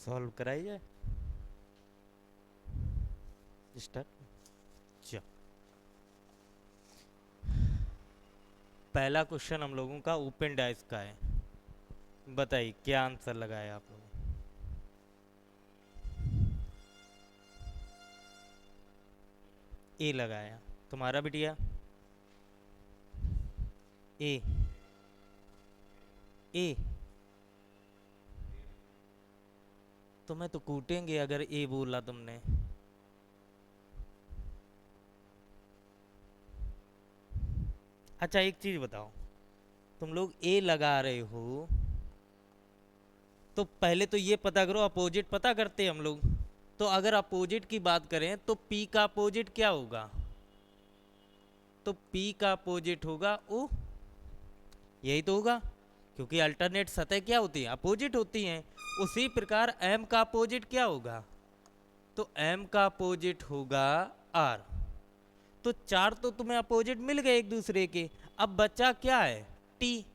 Solve कराई जाए। Start. चलो, पहला क्वेश्चन हम लोगों का ओपन डाइस का है। बताइए क्या आंसर लगाया आप लोगों ने। ए लगाया। तुम्हारा बिटिया? ए। ए। तुम्हें तो कूटेंगे अगर ए बोला तुमने। अच्छा एक चीज बताओ, तुम लोग ए लगा रहे हो तो पहले तो ये पता करो, अपोजिट पता करते हैं हम लोग। तो अगर अपोजिट की बात करें तो पी का अपोजिट क्या होगा? तो पी का अपोजिट होगा ओ। यही तो होगा, क्योंकि अल्टरनेट सतह क्या होती है? अपोजिट होती हैं। उसी प्रकार एम का अपोजिट क्या होगा? तो एम का अपोजिट होगा आर। तो चार तो तुम्हें अपोजिट मिल गए एक दूसरे के। अब बचा क्या है? टी।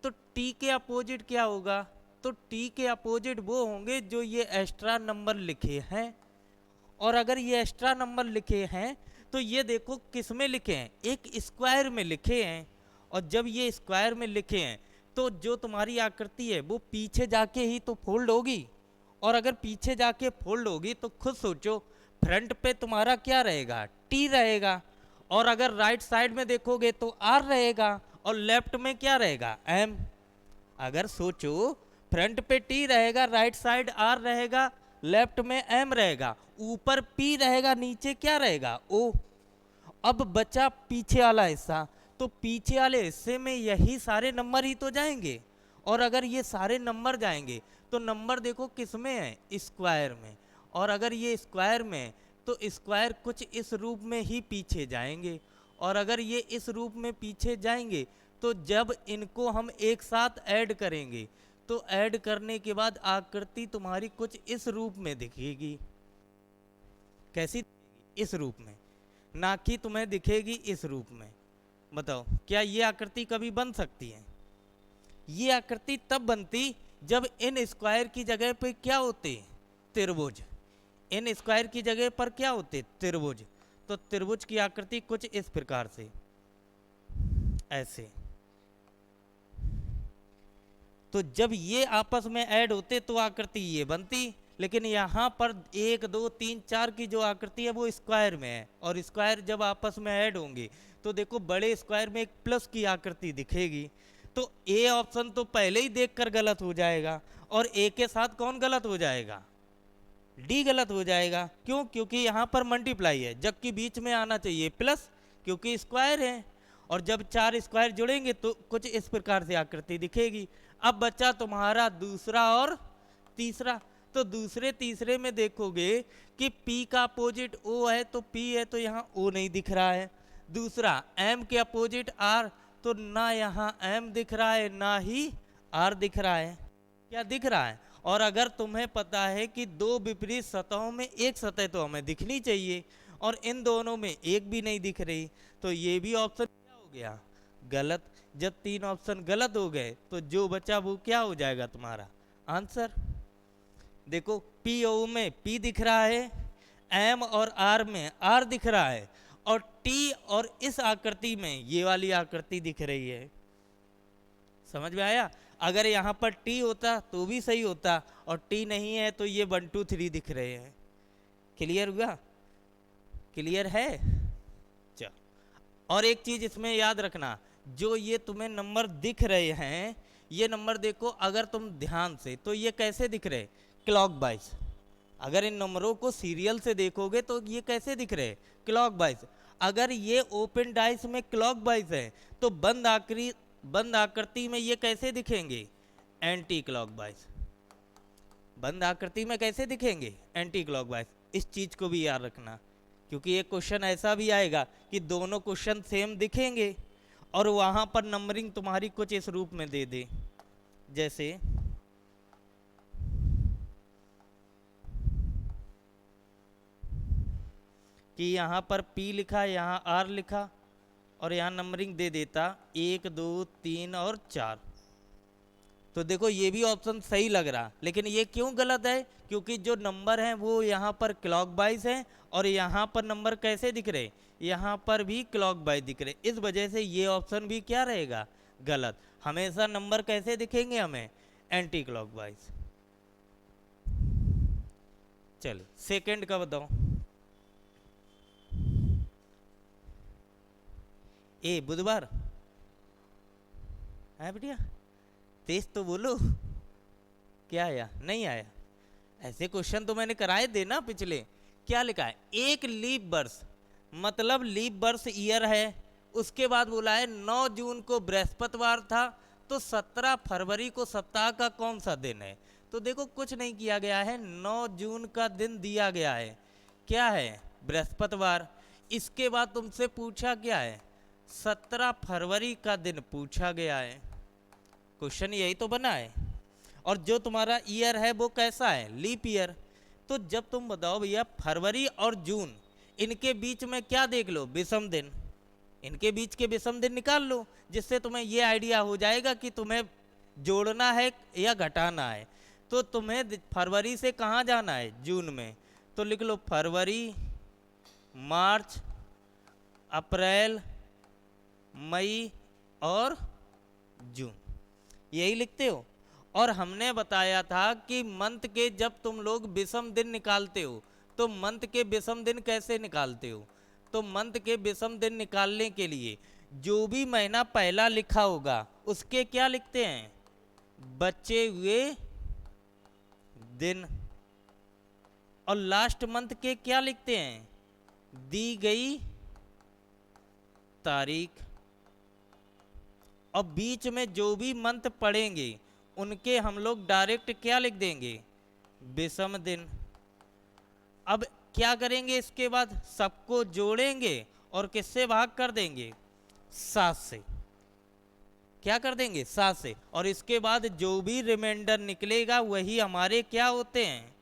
तो टी के अपोजिट क्या होगा? तो टी के अपोजिट वो होंगे जो ये एक्स्ट्रा नंबर लिखे हैं। और अगर ये एक्स्ट्रा नंबर लिखे हैं तो ये देखो किस में लिखे हैं? एक स्क्वायर में लिखे हैं। और जब ये स्क्वायर में लिखे हैं तो जो तुम्हारी आकृति है वो पीछे जाके ही तो फोल्ड होगी। और अगर पीछे जाके फोल्ड होगी तो खुद सोचो, फ्रंट पे तुम्हारा क्या रहेगा? टी रहेगा। और अगर राइट साइड में देखोगे तो आर रहेगा। और लेफ्ट में क्या रहेगा? एम। अगर सोचो, फ्रंट पे टी रहेगा, राइट साइड आर रहेगा, लेफ्ट में एम रहेगा, ऊपर पी रहेगा, नीचे क्या रहेगा? ओ। अब बचा पीछे वाला हिस्सा। तो पीछे वाले हिस्से में यही सारे नंबर ही तो जाएंगे। और अगर ये सारे नंबर जाएंगे तो नंबर देखो किस में है? स्क्वायर में। और अगर ये स्क्वायर में है तो स्क्वायर कुछ इस रूप में ही पीछे जाएंगे। और अगर ये इस रूप में पीछे जाएंगे तो जब इनको हम एक साथ ऐड करेंगे तो ऐड करने के बाद आकृति तुम्हारी कुछ इस रूप में दिखेगी। कैसी दिखेगी? इस रूप में। ना कि तुम्हें दिखेगी इस रूप में। बताओ क्या ये आकृति कभी बन सकती है? ये आकृति तब बनती जब इन स्क्वायर की जगह पे क्या होते? त्रिभुज। इन स्क्वायर की जगह पर क्या होते? त्रिभुज। तो त्रिभुज की आकृति कुछ इस प्रकार से, ऐसे। तो जब ये आपस में ऐड होते तो आकृति ये बनती। लेकिन यहाँ पर 1 2 3 4 की जो आकृति है वो स्क्वायर में है। और स्क्वायर जब आपस में ऐड होंगे तो देखो बड़े स्क्वायर में एक प्लस की आकृति दिखेगी। तो ए ऑप्शन तो पहले ही देखकर गलत हो जाएगा। और ए के साथ कौन गलत हो जाएगा? डी गलत हो जाएगा। क्यों? क्योंकि यहाँ पर मल्टीप्लाई है, जबकि बीच में आना चाहिए प्लस, क्योंकि स्क्वायर है। और जब चार स्क्वायर जुड़ेंगे तो कुछ इस प्रकार से आकृति दिखेगी। अब बचा तुम्हारा दूसरा और तीसरा। तो दूसरे तीसरे में देखोगे कि P का अपोजिट O है तो P है, तो यहाँ O नहीं दिख रहा है। दूसरा M के अपोजिट R, तो ना यहाँ M दिख रहा है ना ही R दिख रहा है। क्या दिख रहा है? और अगर तुम्हें पता है कि दो विपरीत सतहों में एक सतह तो हमें दिखनी चाहिए और इन दोनों में एक भी नहीं दिख रही, तो ये भी ऑप्शन क्या हो गया? गलत। जब तीन ऑप्शन गलत हो गए तो जो बचा वो क्या हो जाएगा तुम्हारा आंसर? देखो पी ओ में पी दिख रहा है, एम और आर में आर दिख रहा है, और टी और इस आकृति में ये वाली आकृति दिख रही है। समझ में आया? अगर यहाँ पर टी होता तो भी सही होता, और टी नहीं है तो ये 1 2 3 दिख रहे हैं। क्लियर हुआ? क्लियर है? चल, और एक चीज इसमें याद रखना, जो ये तुम्हें नंबर दिख रहे हैं, ये नंबर देखो अगर तुम ध्यान से, तो ये कैसे दिख रहे? Clock wise. अगर इन नंबरों को सीरियल से देखोगे तो ये कैसे दिख रहे? Clock wise. अगर ये ओपन डाइस में क्लॉक वाइज है तो बंद आकृति में ये कैसे दिखेंगे? Anti clock wise. बंद आकृति में कैसे दिखेंगे? Anti clock wise. इस चीज को भी याद रखना, क्योंकि एक क्वेश्चन ऐसा भी आएगा कि दोनों क्वेश्चन सेम दिखेंगे और वहां पर नंबरिंग तुम्हारी कुछ इस रूप में दे दे, जैसे कि यहाँ पर P लिखा, यहाँ R लिखा, और यहाँ नंबरिंग दे देता 1 2 3 और 4। तो देखो ये भी ऑप्शन सही लग रहा, लेकिन ये क्यों गलत है? क्योंकि जो नंबर हैं वो यहाँ पर क्लॉकवाइज हैं और यहाँ पर नंबर कैसे दिख रहे, यहाँ पर भी क्लॉकवाइज दिख रहे, इस वजह से ये ऑप्शन भी क्या रहेगा, गलत। हमेशा नंबर कैसे दिखेंगे हमें, एंटी क्लॉकवाइज। चलो सेकंड का बताओ। ए बुधवार है बेटिया, तेज तो बोलो, क्या आया, नहीं आया? ऐसे क्वेश्चन तो मैंने कराए थे ना पिछले। क्या लिखा है, एक लीप वर्ष, मतलब लीप वर्ष ईयर है, उसके बाद बोला है 9 जून को बृहस्पतिवार था, तो 17 फरवरी को सप्ताह का कौन सा दिन है? तो देखो कुछ नहीं किया गया है, 9 जून का दिन दिया गया है, क्या है, बृहस्पतिवार। इसके बाद तुमसे पूछा क्या है, 17 फरवरी का दिन पूछा गया है, क्वेश्चन यही तो बना है। और जो तुम्हारा ईयर है वो कैसा है, लीप ईयर। तो जब तुम बताओ भैया फरवरी और जून, इनके बीच में क्या देख लो, विषम दिन, इनके बीच के विषम दिन निकाल लो, जिससे तुम्हें ये आइडिया हो जाएगा कि तुम्हें जोड़ना है या घटाना है। तो तुम्हें फरवरी से कहाँ जाना है, जून में, तो लिख लो फरवरी, मार्च, अप्रैल, मई और जून, यही लिखते हो। और हमने बताया था कि मंथ के जब तुम लोग विषम दिन निकालते हो, तो मंथ के विषम दिन कैसे निकालते हो, तो मंथ के विषम दिन निकालने के लिए जो भी महीना पहला लिखा होगा उसके क्या लिखते हैं, बचे हुए दिन, और लास्ट मंथ के क्या लिखते हैं, दी गई तारीख। और बीच में जो भी मंथ पड़ेंगे उनके हम लोग डायरेक्ट क्या लिख देंगे, विषम दिन। अब क्या करेंगे, इसके बाद सबको जोड़ेंगे और किससे भाग कर देंगे, 7 से, क्या कर देंगे, 7 से। और इसके बाद जो भी रिमाइंडर निकलेगा वही हमारे क्या होते हैं,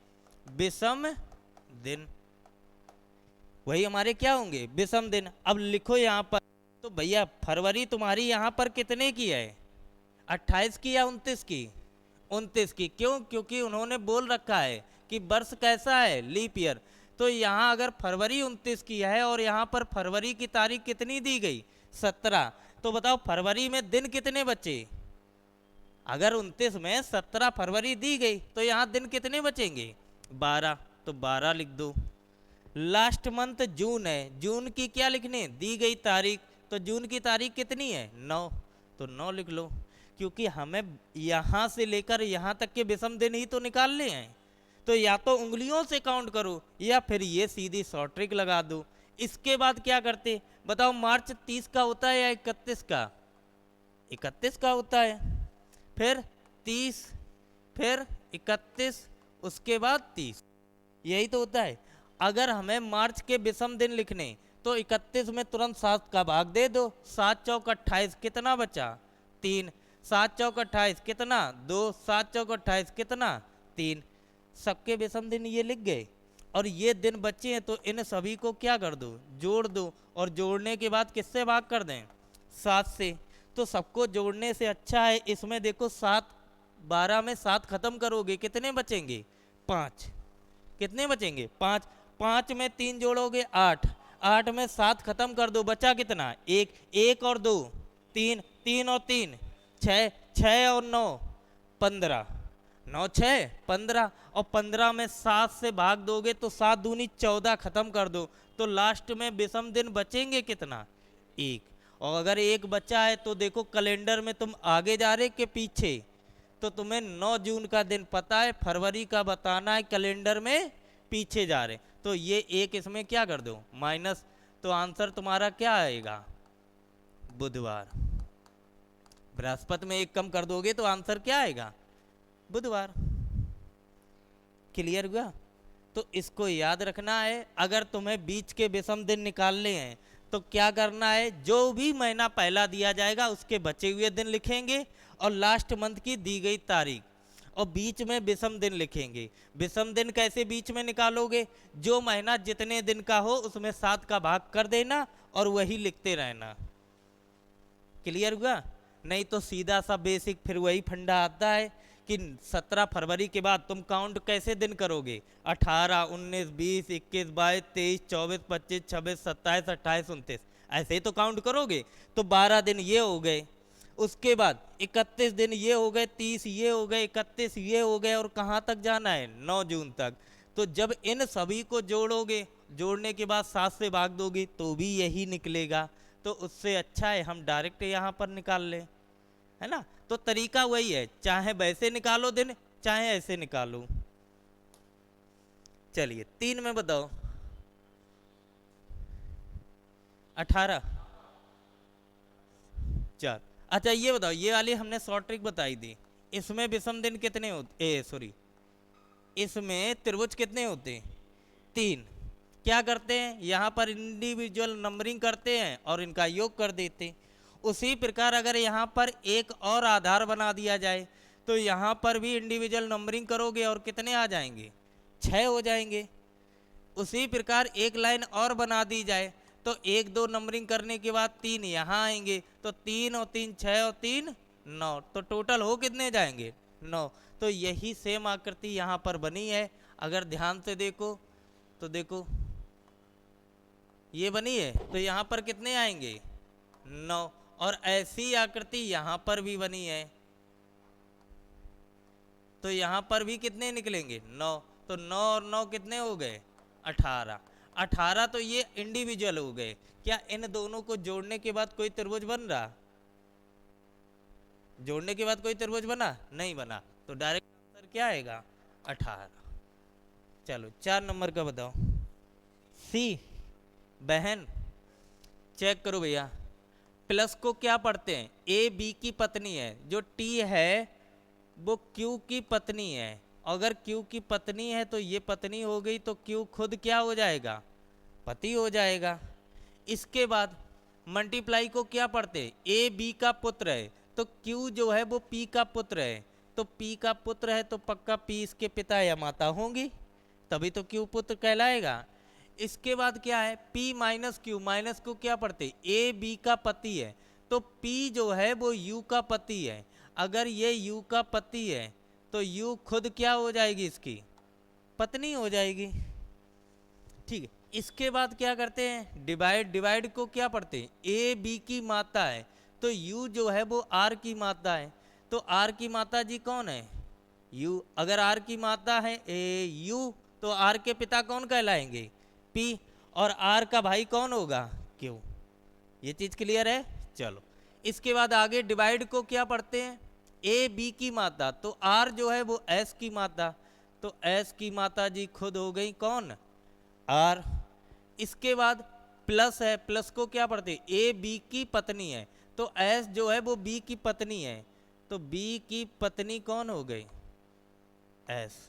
विषम दिन, वही हमारे क्या होंगे, विषम दिन। अब लिखो यहाँ पर, तो भैया फरवरी तुम्हारी यहाँ पर कितने की है, 28 की या 29 की, 29 की। क्यों, क्योंकि उन्होंने बोल रखा है कि वर्ष कैसा है, लीप ईयर। तो यहाँ अगर फरवरी 29 की है और यहाँ पर फरवरी की तारीख कितनी दी गई, 17, तो बताओ फरवरी में दिन कितने बचे, अगर 29 में 17 फरवरी दी गई तो यहाँ दिन कितने बचेंगे, 12, तो 12 लिख दो। लास्ट मंथ जून है, जून की क्या लिखने, दी गई तारीख, तो जून की तारीख कितनी है, 9, तो 9 लिख लो। क्योंकि हमें यहाँ से लेकर यहाँ तक के विषम दिन ही तो निकालने हैं, तो या तो उंगलियों से काउंट करो या फिर ये सीधी शॉर्ट ट्रिक लगा दो। इसके बाद क्या करते बताओ, मार्च 30 का होता है या 31 का, 31 का होता है, फिर 30, फिर 31, उसके बाद 30, यही तो होता है। अगर हमें मार्च के विषम दिन लिखने तो 31 में तुरंत 7 का भाग दे दो, 7 चौक 28, कितना बचा, 3, 7 चौक 28 कितना, 2, 7 चौक 28 कितना, 3, सबके विषम दिन ये लिख गए। और ये दिन बचे हैं तो इन सभी को क्या कर दो, जोड़ दो, और जोड़ने के बाद किससे भाग कर दें, 7 से। तो सबको जोड़ने से अच्छा है इसमें देखो 7, 12 में 7 खत्म करोगे कितने बचेंगे, 5, कितने बचेंगे, 5, 5 में 3 जोड़ोगे 8, 8 में 7 खत्म कर दो, बचा कितना, 1, 1 और 2, 3, 3 और 3, 6, 6 और 9, 15, 9, 6, 15, और 15 में 7 से भाग दोगे तो 7 दूनी 14 खत्म कर दो, तो लास्ट में विषम दिन बचेंगे कितना, 1। और अगर 1 बचा है तो देखो कैलेंडर में तुम आगे जा रहे के पीछे, तो तुम्हें 9 जून का दिन पता है, फरवरी का बताना है, कैलेंडर में पीछे जा रहे, तो ये 1 इसमें क्या कर दो, माइनस, तो आंसर तुम्हारा क्या आएगा, बुधवार। बृहस्पति में 1 कम कर दोगे तो आंसर क्या आएगा, बुधवार। क्लियर हुआ? तो इसको याद रखना है, अगर तुम्हें बीच के विषम दिन निकालने हैं तो क्या करना है, जो भी महीना पहला दिया जाएगा उसके बचे हुए दिन लिखेंगे और लास्ट मंथ की दी गई तारीख, और बीच में विषम दिन लिखेंगे। विषम दिन कैसे बीच में निकालोगे, जो महीना जितने दिन का हो उसमें 7 का भाग कर देना और वही लिखते रहना। क्लियर हुआ? नहीं तो सीधा सा बेसिक फिर वही फंडा आता है कि 17 फरवरी के बाद तुम काउंट कैसे दिन करोगे? 18, 19, 20, 21, 22, 23, 24, 25, 26, 27, 28, 29, ऐसे ही तो काउंट करोगे। तो 12 दिन ये हो गए, उसके बाद 31 दिन ये हो गए, 30 ये हो गए, 31 ये हो गए, और कहाँ तक जाना है? 9 जून तक। तो जब इन सभी को जोड़ोगे, जोड़ने के बाद 7 से भाग दोगे तो भी यही निकलेगा। तो उससे अच्छा है हम डायरेक्ट यहाँ पर निकाल लें, है ना। तो तरीका वही है, चाहे वैसे निकालो दिन, चाहे ऐसे निकालो। चलिए 3 में बताओ। 18, 4। अच्छा ये बताओ, ये वाली हमने शॉर्ट ट्रिक बताई थी, इसमें विषम दिन कितने होते, सॉरी, इसमें त्रिभुज कितने होते हैं? 3। क्या करते हैं, यहाँ पर इंडिविजुअल नंबरिंग करते हैं और इनका योग कर देते हैं। उसी प्रकार अगर यहाँ पर एक और आधार बना दिया जाए तो यहाँ पर भी इंडिविजुअल नंबरिंग करोगे और कितने आ जाएंगे? 6 हो जाएंगे। उसी प्रकार एक लाइन और बना दी जाए तो 1, 2 नंबरिंग करने के बाद 3 यहाँ आएंगे, तो 3 और 3 6 और 3 9, तो टोटल हो कितने जाएंगे? 9। तो यही सेम आकृति यहाँ पर बनी है। अगर ध्यान से देखो तो देखो ये बनी है, तो यहाँ पर कितने आएंगे? 9। और ऐसी आकृति यहाँ पर भी बनी है, तो यहाँ पर भी कितने निकलेंगे? 9। तो 9 और 9 कितने हो गए? 18। 18 तो ये इंडिविजुअल हो गए। क्या इन दोनों को जोड़ने के बाद कोई त्रिभुज बन रहा? जोड़ने के बाद कोई त्रिभुज बना? नहीं बना। तो डायरेक्ट आंसर क्या आएगा? 18। चलो 4 नंबर का बताओ। सी, बहन, चेक करो भैया, प्लस को क्या पढ़ते हैं? ए बी की पत्नी है, जो टी है वो क्यू की पत्नी है। अगर क्यू की पत्नी है तो ये पत्नी हो गई, तो क्यू खुद क्या हो जाएगा? पति हो जाएगा। इसके बाद मल्टीप्लाई को क्या पढ़ते हैं? ए बी का पुत्र है, तो क्यू जो है वो पी का पुत्र है, तो पी का पुत्र है तो पक्का पी इसके पिता या माता होंगी, तभी तो क्यू पुत्र कहलाएगा। इसके बाद क्या है? P माइनस क्यू, माइनस को क्या पढ़ते? ए बी का पति है, तो P जो है वो U का पति है। अगर ये U का पति है तो U खुद क्या हो जाएगी? इसकी पत्नी हो जाएगी। ठीक है। इसके बाद क्या करते हैं? डिवाइड, डिवाइड को क्या पढ़ते हैं? ए बी की माता है, तो U जो है वो R की माता है, तो R की माता जी कौन है? U। अगर R की माता है U, तो R के पिता कौन कहलाएंगे? P। और R का भाई कौन होगा? Q। ये चीज क्लियर है? चलो इसके बाद आगे डिवाइड को क्या पढ़ते हैं? ए बी की माता, तो R जो है वो S की माता, तो S की माता जी खुद हो गई कौन? R। इसके बाद प्लस है, प्लस को क्या पढ़ते? ए बी की पत्नी है, तो S जो है वो B की पत्नी है, तो B की पत्नी कौन हो गई? S।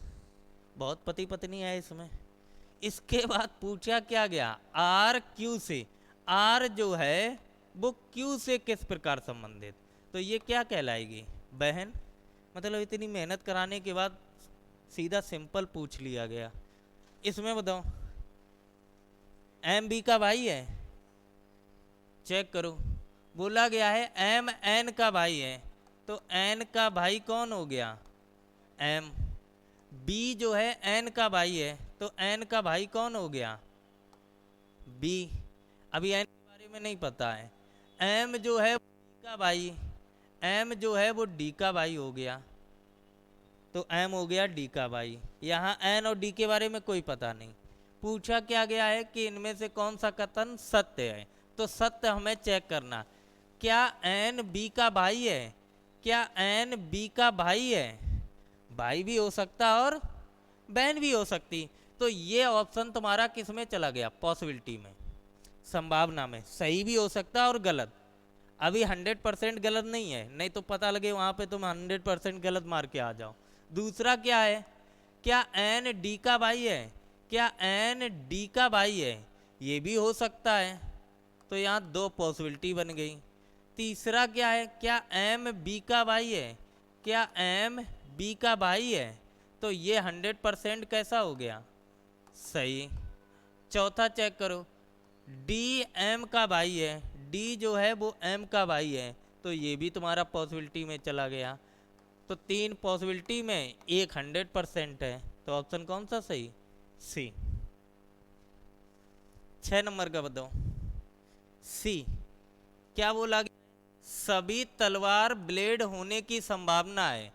बहुत पति पत्नी है इसमें। इसके बाद पूछा क्या गया? आर क्यू से, आर जो है वो क्यू से किस प्रकार संबंधित, तो ये क्या कहलाएगी? बहन। मतलब इतनी मेहनत कराने के बाद सीधा सिंपल पूछ लिया गया। इसमें बताओ, एम बी का भाई है, चेक करो, बोला गया है एम एन का भाई है, तो एन का भाई कौन हो गया? एम। बी जो है एन का भाई है, तो एन का भाई कौन हो गया? बी। अभी एन के बारे में नहीं पता है। एम जो है डी का भाई, एम जो है वो डी का भाई हो गया, तो एम हो गया डी का भाई। यहाँ एन और डी के बारे में कोई पता नहीं। पूछा क्या गया है कि इनमें से कौन सा कथन सत्य है, तो सत्य हमें चेक करना। क्या एन बी का भाई है? क्या एन बी का भाई है? भाई भी हो सकता और बहन भी हो सकती, तो ये ऑप्शन तुम्हारा किस में चला गया? पॉसिबिलिटी में, संभावना में। सही भी हो सकता और गलत। अभी 100% गलत नहीं है, नहीं तो पता लगे वहां पे तुम 100% गलत मार के आ जाओ। दूसरा क्या है? क्या एन डी का भाई है? क्या एन डी का भाई है? ये भी हो सकता है, तो यहाँ 2 पॉसिबिलिटी बन गई। तीसरा क्या है? क्या एम बी का भाई है? क्या एम बी का भाई है? तो ये 100% कैसा हो गया? सही। चौथा चेक करो, डी एम का भाई है, डी जो है वो एम का भाई है, तो ये भी तुम्हारा पॉसिबिलिटी में चला गया। तो 3 पॉसिबिलिटी में एक 100% है, तो ऑप्शन कौन सा सही? सी। 6 नंबर का बताओ। सी क्या बोला? सभी तलवार ब्लेड होने की संभावना है।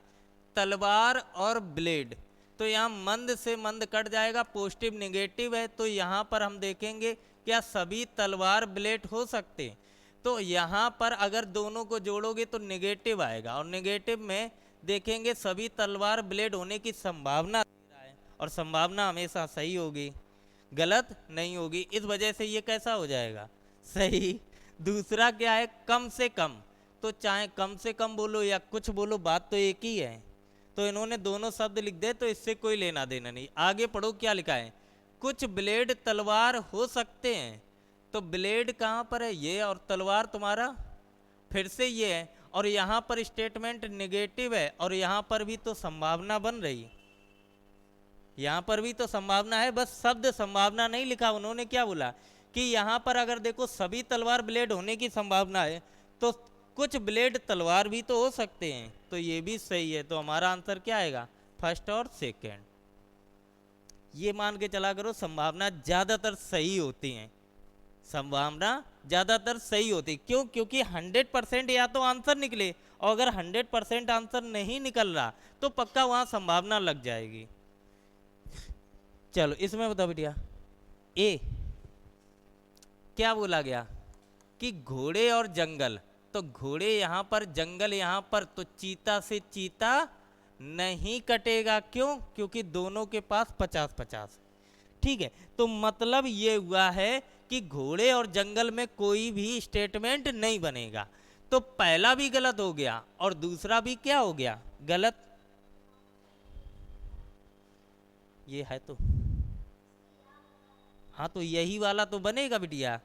तलवार और ब्लेड, तो यहाँ मंद से मंद कट जाएगा, पॉजिटिव नेगेटिव है, तो यहाँ पर हम देखेंगे क्या सभी तलवार ब्लेड हो सकते। तो यहाँ पर अगर दोनों को जोड़ोगे तो नेगेटिव आएगा, और नेगेटिव में देखेंगे सभी तलवार ब्लेड होने की संभावना है, और संभावना हमेशा सही होगी, गलत नहीं होगी। इस वजह से ये कैसा हो जाएगा? सही। दूसरा क्या है? कम से कम, तो चाहे कम से कम बोलो या कुछ बोलो, बात तो एक ही है। तो इन्होंने दोनों शब्द लिख दे, तो इससे कोई लेना देना नहीं। आगे पढ़ो क्या लिखा है। कुछ ब्लेड तलवार हो सकते हैं, तो ब्लेड कहाँ पर है? ये, और तलवार तुम्हारा फिर से ये है, और यहाँ पर स्टेटमेंट नेगेटिव है, और यहाँ पर भी तो संभावना बन रही, यहाँ पर भी तो संभावना है, बस शब्द संभावना नहीं लिखा। उन्होंने क्या बोला कि यहाँ पर अगर देखो सभी तलवार ब्लेड होने की संभावना है, तो कुछ ब्लेड तलवार भी तो हो सकते हैं, तो ये भी सही है। तो हमारा आंसर क्या आएगा? फर्स्ट और सेकंड। ये मान के चला करो, संभावना ज़्यादातर सही होती हैं, संभावना ज़्यादातर सही होती। क्यों? क्योंकि 100% या तो आंसर निकले, और अगर 100% आंसर नहीं निकल रहा तो पक्का वहाँ संभावना लग जाएगी। चलो इसमें बताओ बेटिया। ए क्या बोला गया कि घोड़े और जंगल, तो घोड़े यहाँ पर, जंगल यहाँ पर, तो चीता से चीता नहीं कटेगा। क्यों? क्योंकि दोनों के पास 50-50। ठीक है, तो मतलब ये हुआ है कि घोड़े और जंगल में कोई भी स्टेटमेंट नहीं बनेगा। तो पहला भी गलत हो गया और दूसरा भी क्या हो गया? गलत। ये है तो हाँ, तो यही वाला तो बनेगा बिटिया,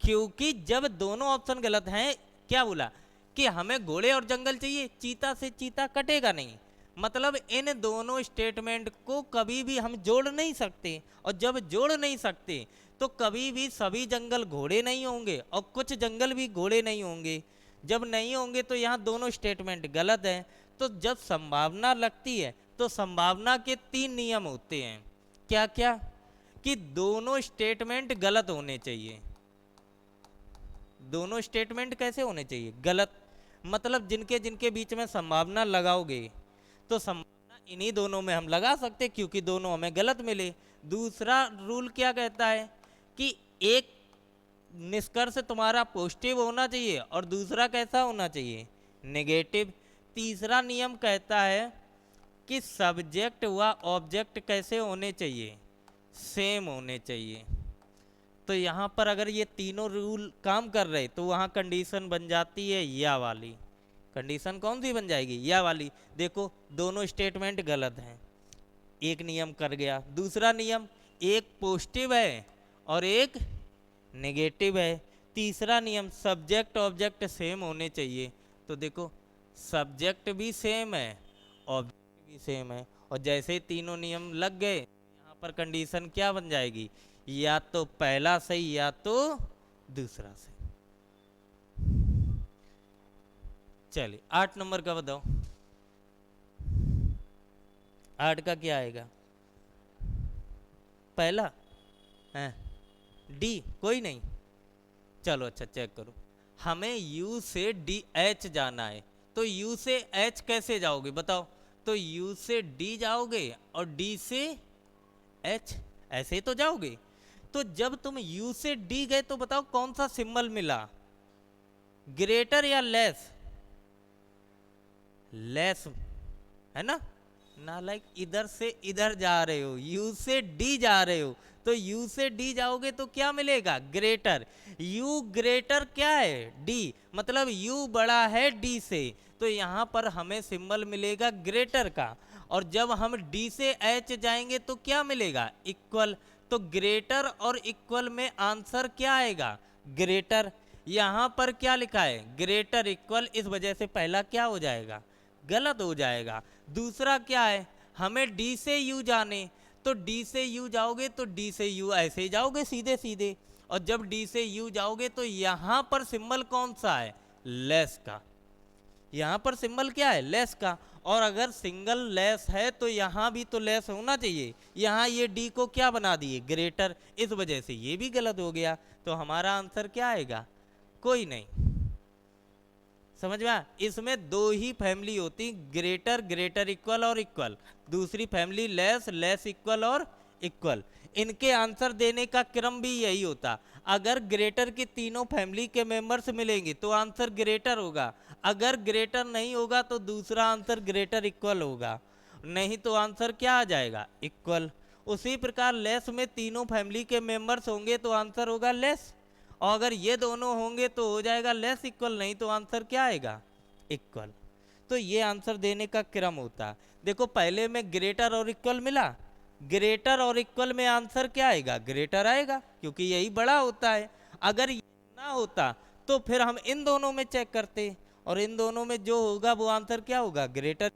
क्योंकि जब दोनों ऑप्शन गलत हैं, क्या बोला कि हमें घोड़े और जंगल चाहिए, चीता से चीता कटेगा नहीं, मतलब इन दोनों स्टेटमेंट को कभी भी हम जोड़ नहीं सकते, और जब जोड़ नहीं सकते तो कभी भी सभी जंगल घोड़े नहीं होंगे और कुछ जंगल भी घोड़े नहीं होंगे। जब नहीं होंगे तो यहाँ दोनों स्टेटमेंट गलत हैं। तो जब संभावना लगती है तो संभावना के 3 नियम होते हैं। क्या क्या? कि दोनों स्टेटमेंट गलत होने चाहिए। दोनों स्टेटमेंट कैसे होने चाहिए? गलत। मतलब जिनके जिनके बीच में संभावना लगाओगे तो संभावना इन्हीं दोनों में हम लगा सकते, क्योंकि दोनों हमें गलत मिले। दूसरा रूल क्या कहता है कि एक निष्कर्ष तुम्हारा पॉजिटिव होना चाहिए और दूसरा कैसा होना चाहिए? नेगेटिव। तीसरा नियम कहता है कि सब्जेक्ट व ऑब्जेक्ट कैसे होने चाहिए? सेम होने चाहिए। तो यहाँ पर अगर ये तीनों रूल काम कर रहे तो वहाँ कंडीशन बन जाती है या वाली। कंडीशन कौन सी बन जाएगी? या वाली। देखो दोनों स्टेटमेंट गलत हैं, एक नियम कर गया। दूसरा नियम, एक पॉजिटिव है और एक नेगेटिव है। तीसरा नियम, सब्जेक्ट ऑब्जेक्ट सेम होने चाहिए। तो देखो सब्जेक्ट भी सेम है, ऑब्जेक्ट भी सेम है, और जैसे ही तीनों नियम लग गए यहाँ पर कंडीशन क्या बन जाएगी? या तो पहला सही या तो दूसरा सही। चलिए 8 नंबर का बताओ। 8 का क्या आएगा? पहला है डी, कोई नहीं। चलो अच्छा चेक करो। हमें यू से डी एच जाना है, तो यू से एच कैसे जाओगे बताओ? तो यू से डी जाओगे और डी से एच, ऐसे ही तो जाओगे। तो जब तुम यू से डी गए तो बताओ कौन सा सिंबल मिला? ग्रेटर या लेस? लेस है ना। लाइक इधर से इधर जा रहे हो, यू से डी जा रहे हो, तो यू से डी जाओगे तो क्या मिलेगा? ग्रेटर। यू ग्रेटर क्या है? डी, मतलब यू बड़ा है डी से, तो यहाँ पर हमें सिंबल मिलेगा ग्रेटर का। और जब हम डी से एच जाएंगे तो क्या मिलेगा? इक्वल। तो ग्रेटर और इक्वल में आंसर क्या आएगा? ग्रेटर। यहाँ पर क्या लिखा है? ग्रेटर इक्वल, इस वजह से पहला क्या हो जाएगा? गलत हो जाएगा। दूसरा क्या है? हमें डी से यू जाने, तो डी से यू जाओगे तो डी से यू ऐसे ही जाओगे सीधे सीधे, और जब डी से यू जाओगे तो यहाँ पर सिंबल कौन सा है? लेस का। यहाँ पर सिंबल क्या है, लेस का, और अगर सिंगल लेस है तो यहाँ भी तो लेस होना चाहिए। यहाँ ये डी को क्या बना दिए, ग्रेटर, इस वजह से ये भी गलत हो गया। तो हमारा आंसर क्या आएगा, कोई नहीं। समझ में? इसमें दो ही फैमिली होती, ग्रेटर, ग्रेटर इक्वल और इक्वल, दूसरी फैमिली लेस, लेस इक्वल और इक्वल। इनके आंसर देने का क्रम भी यही होता। अगर ग्रेटर की तीनों फैमिली के मेंबर्स मिलेंगे तो आंसर ग्रेटर होगा, अगर ग्रेटर नहीं होगा तो दूसरा आंसर ग्रेटर इक्वल होगा, नहीं तो आंसर क्या आ जाएगा, इक्वल। उसी प्रकार लेस में तीनों फैमिली के मेंबर्स होंगे तो आंसर होगा लेस, और अगर ये दोनों होंगे तो हो जाएगा लेस इक्वल, नहीं तो आंसर क्या आएगा, इक्वल। तो ये आंसर देने का क्रम होता। देखो पहले में ग्रेटर और इक्वल मिला, ग्रेटर और इक्वल में आंसर क्या आएगा, ग्रेटर आएगा, क्योंकि यही बड़ा होता है। अगर ये ना होता तो फिर हम इन दोनों में चेक करते, और इन दोनों में जो होगा वो आंसर क्या होगा, ग्रेटर,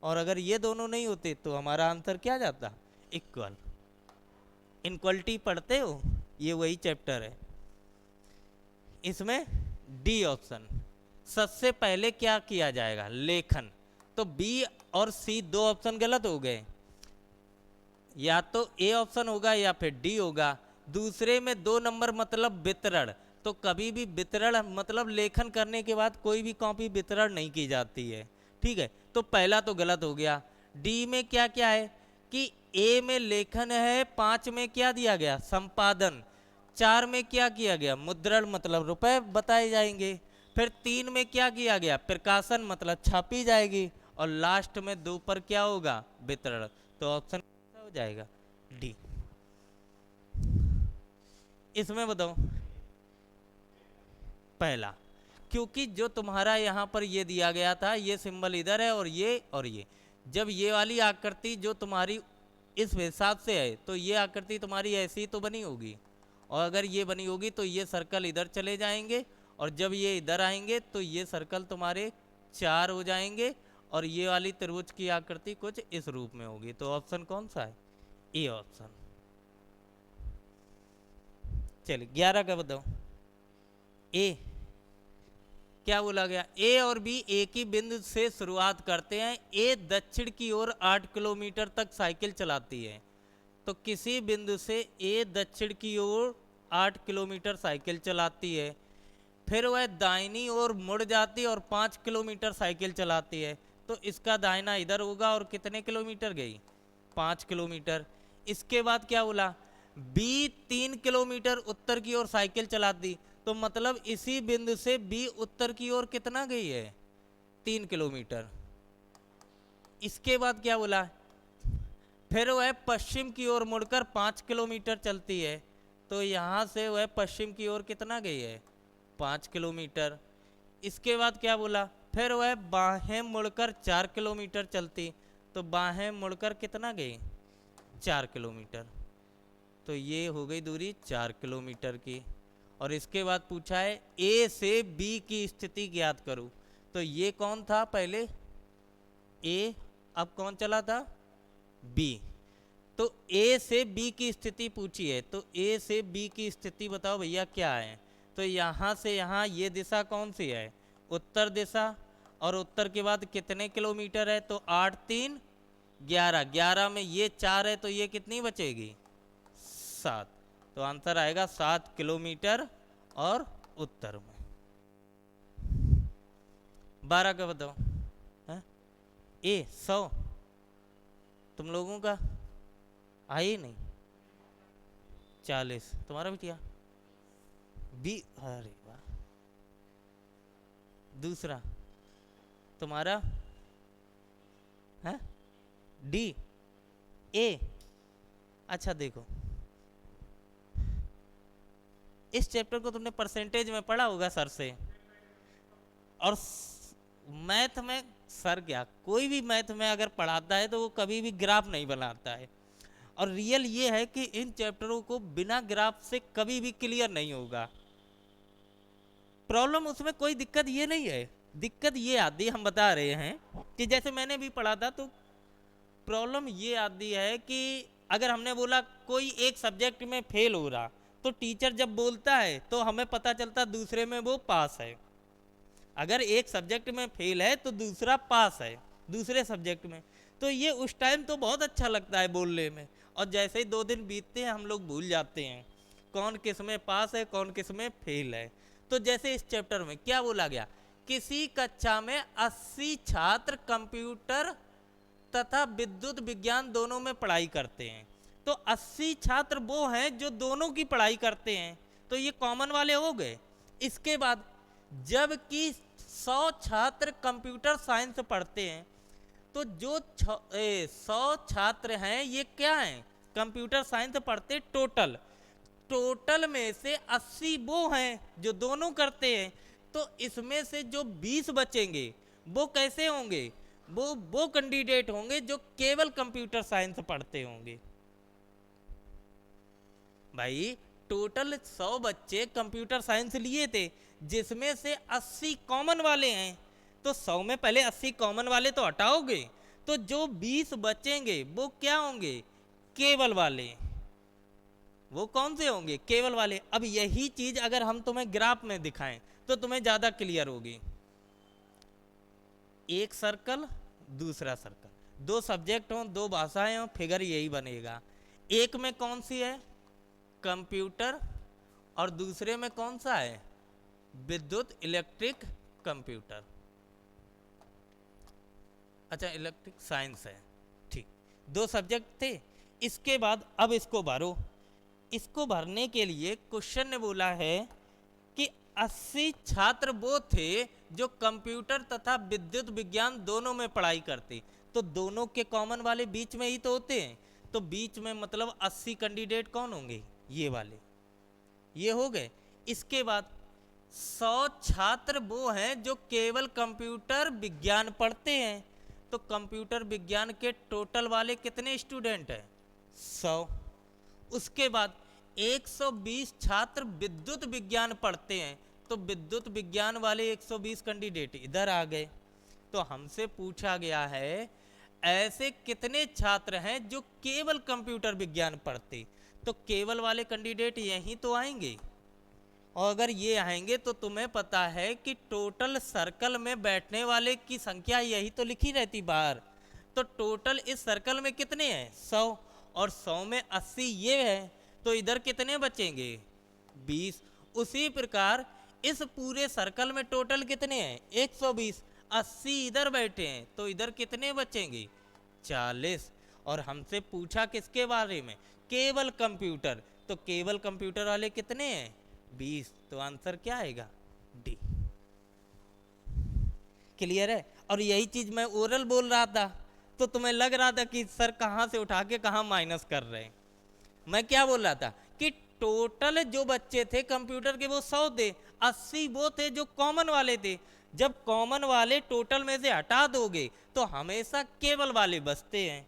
और अगर ये दोनों नहीं होते तो हमारा आंसर क्या जाता, इक्वल। इनक्वलिटी पढ़ते हो, ये वही चैप्टर है। इसमें डी ऑप्शन, सबसे पहले क्या किया जाएगा, लेखन। तो बी और सी दो ऑप्शन गलत हो गए, या तो ए ऑप्शन होगा या फिर डी होगा। दूसरे में 2 नंबर मतलब वितरण, तो कभी भी वितरण मतलब लेखन करने के बाद कोई भी कॉपी वितरण नहीं की जाती है, ठीक है। तो पहला तो गलत हो गया। डी में क्या क्या है कि ए में लेखन है, 5 में क्या दिया गया, संपादन, 4 में क्या किया गया, मुद्रण मतलब रुपए बताए जाएंगे, फिर 3 में क्या किया गया, प्रकाशन मतलब छापी जाएगी, और लास्ट में 2 पर क्या होगा, वितरण। तो ऑप्शन हो जाएगा डी। इसमें बताओ पहला, क्योंकि जो तुम्हारा यहाँ पर ये दिया गया था, ये सिंबल इधर है और ये, जब ये वाली आकृति जो तुम्हारी इस हिसाब से है तो ये आकृति तुम्हारी ऐसी तो बनी होगी, और अगर ये बनी होगी तो ये सर्कल इधर चले जाएंगे, और जब ये इधर आएंगे तो ये सर्कल तुम्हारे 4 हो जाएंगे, और ये वाली त्रिभुज की आकृति कुछ इस रूप में होगी। तो ऑप्शन कौन सा है, ए ऑप्शन। चलिए 11 का बताओ। ए क्या बोला गया, ए और बी एक ही बिंदु से शुरुआत करते हैं, ए दक्षिण की ओर 8 किलोमीटर तक साइकिल चलाती है। तो किसी बिंदु से ए दक्षिण की ओर 8 किलोमीटर साइकिल चलाती है, फिर वह दाहिनी ओर मुड़ जाती है और 5 किलोमीटर साइकिल चलाती है। तो इसका दाहिना इधर होगा, और कितने किलोमीटर गई, 5 किलोमीटर। इसके बाद क्या बोला, बी 3 किलोमीटर उत्तर की ओर साइकिल चलाती, तो मतलब इसी बिंदु से बी उत्तर की ओर कितना गई है, 3 किलोमीटर। इसके बाद क्या बोला, फिर वह पश्चिम की ओर मुड़कर 5 किलोमीटर चलती है, तो यहाँ से वह पश्चिम की ओर कितना गई है, 5 किलोमीटर। इसके बाद क्या बोला, फिर वह बाहें मुड़कर 4 किलोमीटर चलती, तो बाहें मुड़कर कितना गई, 4 किलोमीटर। तो ये हो गई दूरी 4 किलोमीटर की। और इसके बाद पूछा है ए से बी की स्थिति ज्ञात करो। तो ये कौन था पहले, ए, अब कौन चला था, बी। तो ए से बी की स्थिति पूछी है, तो ए से बी की स्थिति बताओ भैया क्या है। तो यहाँ से यहाँ ये दिशा कौन सी है, उत्तर दिशा, और उत्तर के बाद कितने किलोमीटर है, तो 8 3 11, 11 में ये 4 है, तो ये कितनी बचेगी, 7। तो आंसर आएगा 7 किलोमीटर और उत्तर में। 12 का बताओ, है? ए 100 तुम लोगों का आई नहीं, 40 तुम्हारा बिटिया, बी, अरे वाह। दूसरा तुम्हारा है डी, ए। अच्छा देखो, इस चैप्टर को तुमने परसेंटेज में पढ़ा होगा सर से, और मैथ में सर क्या, कोई भी मैथ में अगर पढ़ाता है तो वो कभी भी ग्राफ नहीं बनाता है, और रियल ये है कि इन चैप्टरों को बिना ग्राफ से कभी भी क्लियर नहीं होगा। प्रॉब्लम उसमें कोई दिक्कत ये नहीं है, दिक्कत ये आती, हम बता रहे हैं कि जैसे मैंने भी पढ़ा था, तो प्रॉब्लम ये आती है कि अगर हमने बोला कोई एक सब्जेक्ट में फेल हो रहा, तो टीचर जब बोलता है तो हमें पता चलता दूसरे में वो पास है। अगर एक सब्जेक्ट में फेल है तो दूसरा पास है दूसरे सब्जेक्ट में। तो ये उस टाइम तो बहुत अच्छा लगता है बोलने में, और जैसे ही 2 दिन बीतते हैं हम लोग भूल जाते हैं कौन किस में पास है कौन किस में फेल है। तो जैसे इस चैप्टर में क्या बोला गया, किसी कक्षा में 80 छात्र कंप्यूटर तथा विद्युत विज्ञान दोनों में पढ़ाई करते हैं। तो 80 छात्र वो हैं जो दोनों की पढ़ाई करते हैं, तो ये कॉमन वाले हो गए। इसके बाद जबकि 100 छात्र कंप्यूटर साइंस पढ़ते हैं, तो जो 100 छात्र हैं ये क्या हैं, कंप्यूटर साइंस पढ़ते टोटल में से 80 वो हैं जो दोनों करते हैं। तो इसमें से जो 20 बचेंगे वो कैसे होंगे, वो कैंडिडेट होंगे जो केवल कंप्यूटर साइंस पढ़ते होंगे। भाई टोटल 100 बच्चे कंप्यूटर साइंस लिए थे, जिसमें से 80 कॉमन वाले हैं, तो 100 में पहले 80 कॉमन वाले तो हटाओगे, तो जो 20 बचेंगे वो क्या होंगे, केवल वाले। वो कौन से होंगे, केवल वाले। अब यही चीज अगर हम तुम्हें ग्राफ में दिखाएं तो तुम्हें ज्यादा क्लियर होगी। एक सर्कल दूसरा सर्कल, 2 सब्जेक्ट हो 2 भाषाएं हो, फिगर यही बनेगा। एक में कौन सी है, कंप्यूटर, और दूसरे में कौन सा है, विद्युत इलेक्ट्रिक कंप्यूटर। अच्छा इलेक्ट्रिक साइंस है, ठीक, 2 सब्जेक्ट थे। इसके बाद अब इसको भरो। इसको भरने के लिए क्वेश्चन ने बोला है कि 80 छात्र वो थे जो कंप्यूटर तथा विद्युत विज्ञान दोनों में पढ़ाई करते, तो दोनों के कॉमन वाले बीच में ही तो होते हैं, तो बीच में मतलब 80 कैंडिडेट कौन होंगे, ये वाले, ये हो गए। इसके बाद 100 छात्र वो हैं जो केवल कंप्यूटर विज्ञान पढ़ते हैं, तो कंप्यूटर विज्ञान के टोटल वाले कितने स्टूडेंट हैं, 100। उसके बाद 120 छात्र विद्युत विज्ञान पढ़ते हैं, तो विद्युत विज्ञान वाले 120 कैंडिडेट इधर आ गए। तो हमसे पूछा गया है ऐसे कितने छात्र हैं जो केवल कंप्यूटर विज्ञान पढ़ते, तो केवल वाले कैंडिडेट यहीं तो आएंगे, और अगर ये आएंगे तो तुम्हें पता है कि टोटल सर्कल में बैठने वाले की संख्या यही तो लिखी रहती बाहर। तो टोटल इस सर्कल में कितने हैं, 100, और 100 में 80 ये है, तो इधर कितने बचेंगे, 20। उसी प्रकार इस पूरे सर्कल में टोटल कितने हैं, 120, 80 इधर बैठे हैं, तो इधर कितने बचेंगे, 40। और हमसे पूछा किसके बारे में, केवल कंप्यूटर, तो केवल कंप्यूटर वाले कितने हैं, 20, तो आंसर क्या आएगा, डी। क्लियर है। और यही चीज मैं ओरल बोल रहा था, तो तुम्हें लग रहा था कि सर कहाँ से उठा के कहाँ माइनस कर रहे हैं। मैं क्या बोल रहा था कि टोटल जो बच्चे थे कंप्यूटर के वो 100 थे, 80 वो थे जो कॉमन वाले थे। जब कॉमन वाले टोटल में से हटा दोगे तो हमेशा केवल वाले बचते हैं।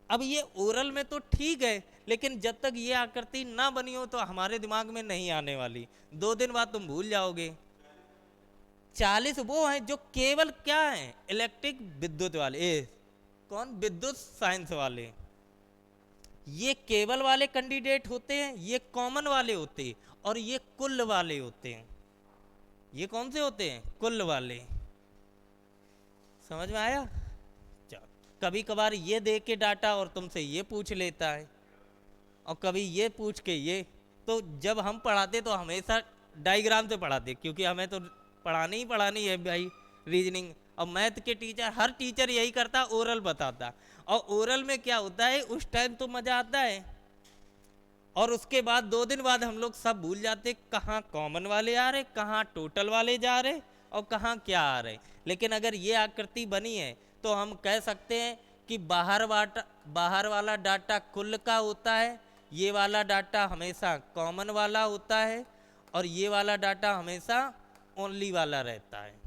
अब ये ओरल में तो ठीक है, लेकिन जब तक ये आकृति ना बनी हो तो हमारे दिमाग में नहीं आने वाली, 2 दिन बाद तुम भूल जाओगे। 40 वो हैं जो केवल क्या हैं, इलेक्ट्रिक विद्युत वाले, कौन, विद्युत साइंस वाले। ये केवल वाले कैंडिडेट होते हैं, ये कॉमन वाले होते हैं, और ये कुल वाले होते हैं। ये कौन से होते हैं, कुल वाले। समझ में आया। कभी कभार ये दे के डाटा और तुमसे ये पूछ लेता है, और कभी ये पूछ के ये। तो जब हम पढ़ाते तो हमेशा डायग्राम से पढ़ाते, क्योंकि हमें तो पढ़ानी है भाई रीजनिंग। और मैथ के टीचर, हर टीचर यही करता, ओरल बताता। और ओरल में क्या होता है, उस टाइम तो मजा आता है, और उसके बाद 2 दिन बाद हम लोग सब भूल जाते, कहाँ कॉमन वाले आ रहे, कहाँ टोटल वाले जा रहे, और कहाँ क्या आ रहे। लेकिन अगर ये आकृति बनी है तो हम कह सकते हैं कि बाहर वाला डाटा कुल का होता है, ये वाला डाटा हमेशा कॉमन वाला होता है, और ये वाला डाटा हमेशा ओनली वाला रहता है।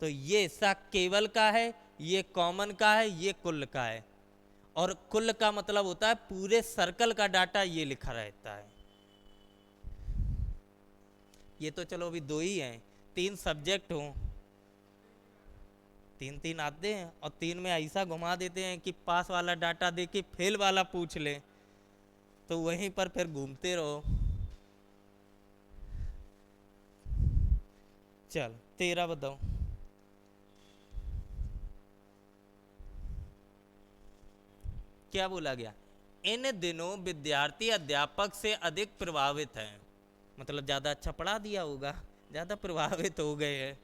तो ये हिस्सा केवल का है, ये कॉमन का है, ये कुल का है। और कुल का मतलब होता है पूरे सर्कल का डाटा ये लिखा रहता है। ये तो चलो अभी 2 ही हैं, 3 सब्जेक्ट हो, 3 आते हैं, और 3 में ऐसा घुमा देते हैं कि पास वाला डाटा दे के फेल वाला पूछ ले, तो वहीं पर फिर घूमते रहो। चल 13 बताओ। क्या बोला गया? इन दिनों विद्यार्थी अध्यापक से अधिक प्रभावित हैं, मतलब ज़्यादा अच्छा पढ़ा दिया होगा, ज़्यादा प्रभावित हो गए हैं।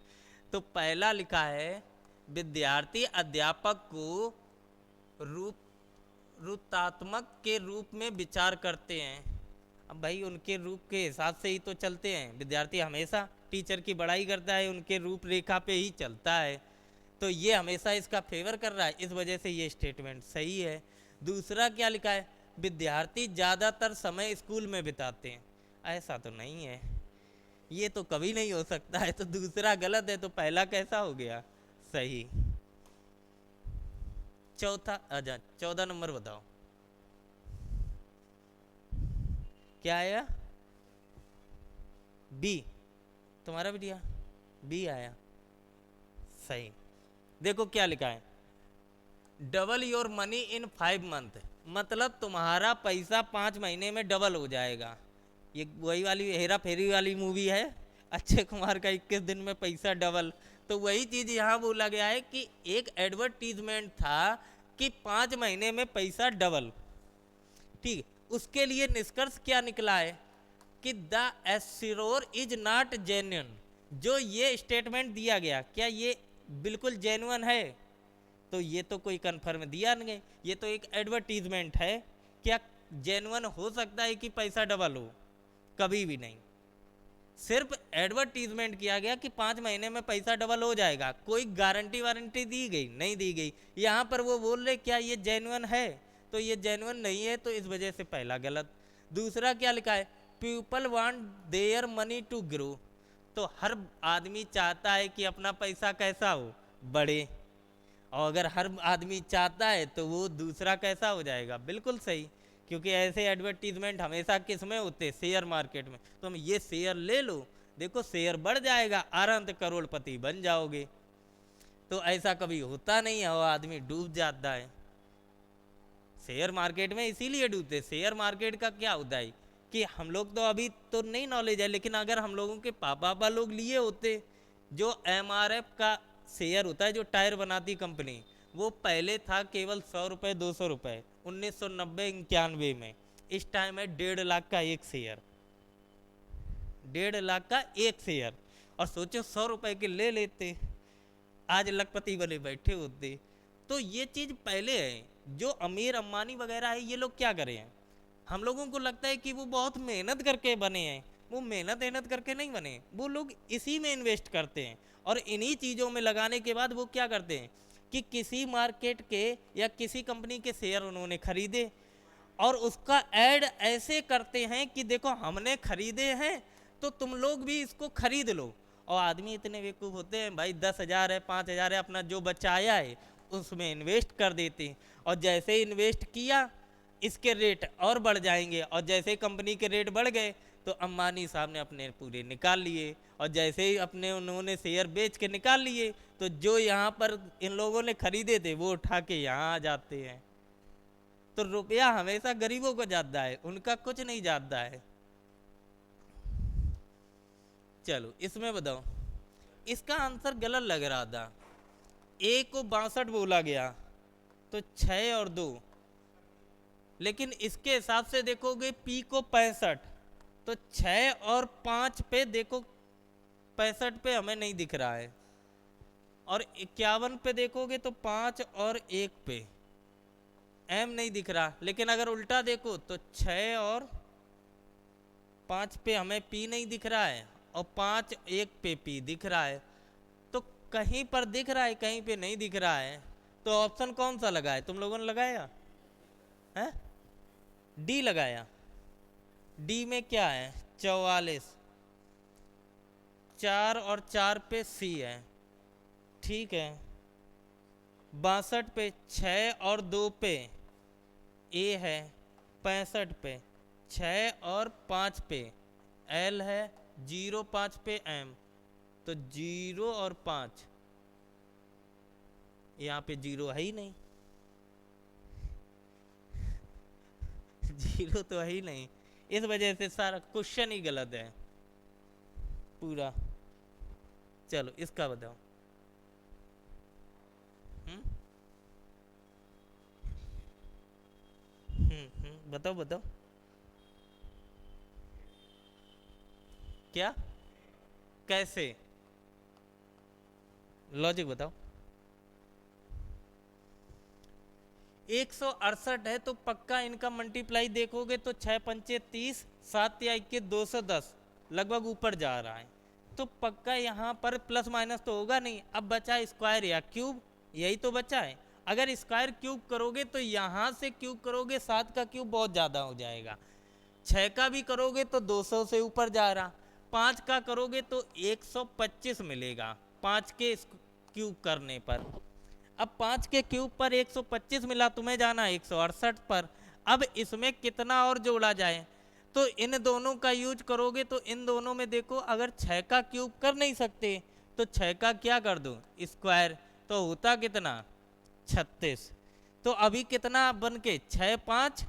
तो पहला लिखा है विद्यार्थी अध्यापक को रूप रूपात्मक के रूप में विचार करते हैं। अब भाई उनके रूप के हिसाब से ही तो चलते हैं, विद्यार्थी हमेशा टीचर की बड़ाई करता है, उनके रूपरेखा पे ही चलता है, तो ये हमेशा इसका फेवर कर रहा है, इस वजह से ये स्टेटमेंट सही है। दूसरा क्या लिखा है? विद्यार्थी ज़्यादातर समय स्कूल में बिताते हैं। ऐसा तो नहीं है, ये तो कभी नहीं हो सकता है, तो दूसरा गलत है, तो पहला कैसा हो गया? सही। चौथा अच्छा 14 नंबर बताओ क्या आया? बी। तुम्हारा भी दिया बी आया, सही। देखो क्या लिखा है, double your money in 5 month, मतलब तुम्हारा पैसा 5 महीने में डबल हो जाएगा। ये वही वाली हेरा फेरी वाली मूवी है, अक्षय कुमार का 21 दिन में पैसा डबल। तो वही चीज यहाँ बोला गया है कि एक एडवर्टीजमेंट था कि 5 महीने में पैसा डबल। ठीक, उसके लिए निष्कर्ष क्या निकला है कि the assure is not genuine. जो ये स्टेटमेंट दिया गया, क्या ये बिल्कुल जेन्युइन है? तो ये तो कोई कंफर्म दिया नहीं, ये तो एक एडवर्टीजमेंट है। क्या जेन्युइन हो सकता है कि पैसा डबल हो? कभी भी नहीं। सिर्फ एडवर्टीजमेंट किया गया कि 5 महीने में पैसा डबल हो जाएगा, कोई गारंटी वारंटी दी गई नहीं, दी गई। यहाँ पर वो बोल रहे क्या ये जेन्युइन है? तो ये जेन्युइन नहीं है, तो इस वजह से पहला गलत। दूसरा क्या लिखा है? People want their money to grow, तो हर आदमी चाहता है कि अपना पैसा कैसा हो? बढ़े। और अगर हर आदमी चाहता है तो वो दूसरा कैसा हो जाएगा? बिल्कुल सही, क्योंकि ऐसे एडवर्टीजमेंट हमेशा किस में होते? शेयर मार्केट में। तुम ये शेयर ले लो, देखो शेयर बढ़ जाएगा, आरंत करोड़पति बन जाओगे। तो ऐसा कभी होता नहीं है, वो आदमी डूब जाता है शेयर मार्केट में। इसीलिए डूबते। शेयर मार्केट का क्या होता है कि हम लोग तो अभी तो नहीं नॉलेज है, लेकिन अगर हम लोगों के पापा लोग लिए होते, जो MRF का शेयर होता है, जो टायर बनाती कंपनी, वो पहले था केवल 100 रुपये 200 रुपये 1990-91 में। इस टाइम है 1.5 लाख का एक शेयर, 1.5 लाख का एक शेयर। और सोचो 100 रुपये के ले लेते, आज लखपति बने बैठे होते। तो ये चीज पहले है। जो अमीर अंबानी वगैरह है, ये लोग क्या करे हैं? हम लोगों को लगता है कि वो बहुत मेहनत करके बने हैं, वो मेहनत करके नहीं बने, वो लोग इसी में इन्वेस्ट करते हैं। और इन्हीं चीज़ों में लगाने के बाद वो क्या करते हैं कि किसी मार्केट के या किसी कंपनी के शेयर उन्होंने खरीदे, और उसका ऐड ऐसे करते हैं कि देखो हमने खरीदे हैं तो तुम लोग भी इसको खरीद लो। और आदमी इतने बेवकूफ़ होते हैं भाई, 10,000 है 5,000 है, अपना जो बचाया है उसमें इन्वेस्ट कर देते हैं। और जैसे ही इन्वेस्ट किया, इसके रेट और बढ़ जाएंगे, और जैसे कंपनी के रेट बढ़ गए तो अंबानी साहब ने अपने पूरे निकाल लिए। और जैसे ही अपने उन्होंने शेयर बेच के निकाल लिए, तो जो यहाँ पर इन लोगों ने खरीदे थे वो उठा के यहाँ आ जाते हैं। तो रुपया हमेशा गरीबों को जाता है, उनका कुछ नहीं जाता है। चलो इसमें बताओ, इसका आंसर गलत लग रहा था। ए को 62 बोला गया, तो 6 और 2, लेकिन इसके हिसाब से देखोगे पी को 65, तो 6 और 5 पे देखो, 65 पे हमें नहीं दिख रहा है। और 51 पे देखोगे तो 5 और 1 पे एम नहीं दिख रहा। लेकिन अगर उल्टा देखो तो 6 और 5 पे हमें पी नहीं दिख रहा है, और 5 1 पे पी दिख रहा है। तो कहीं पर दिख रहा है, कहीं पे नहीं दिख रहा है। तो ऑप्शन कौन सा लगाया? तुम लोगों ने लगाया है? डी लगाया। डी में क्या है? 44, 4 और 4 पे सी है, ठीक है। 62 पे 6 और 2 पे ए है, 65 पे 6 और 5 पे एल है, 0 5 पे एम, तो 0 और 5, यहाँ पे 0 है ही नहीं, 0 तो है ही नहीं। इस वजह से सारा क्वेश्चन ही गलत है पूरा। चलो इसका बताओ। हम्म बताओ बताओ। क्या? कैसे? लॉजिक बताओ। 168 है तो पक्का इनका मल्टीप्लाई देखोगे तो 6 पंचे 30, 7 या 21 210 लगभग ऊपर जा रहा है। तो पक्का यहाँ पर प्लस माइनस तो होगा नहीं। अब बचा स्क्वायर या क्यूब, यही तो बचा है। अगर स्क्वायर क्यूब करोगे तो यहाँ से क्यूब करोगे 7 का क्यूब बहुत ज़्यादा हो जाएगा, 6 का भी करोगे तो 200 से ऊपर जा रहा, 5 का करोगे तो 125 मिलेगा 5 के क्यूब करने पर। अब 5 के क्यूब पर 125 मिला, तुम्हें जाना 168 पर। अब इसमें कितना और जोड़ा जाए, तो इन दोनों का यूज करोगे तो इन दोनों में देखो, अगर 6 का क्यूब कर नहीं सकते तो 6 का क्या कर दो स्क्वायर, तो होता कितना 36। तो अभी कितना बन के 6 5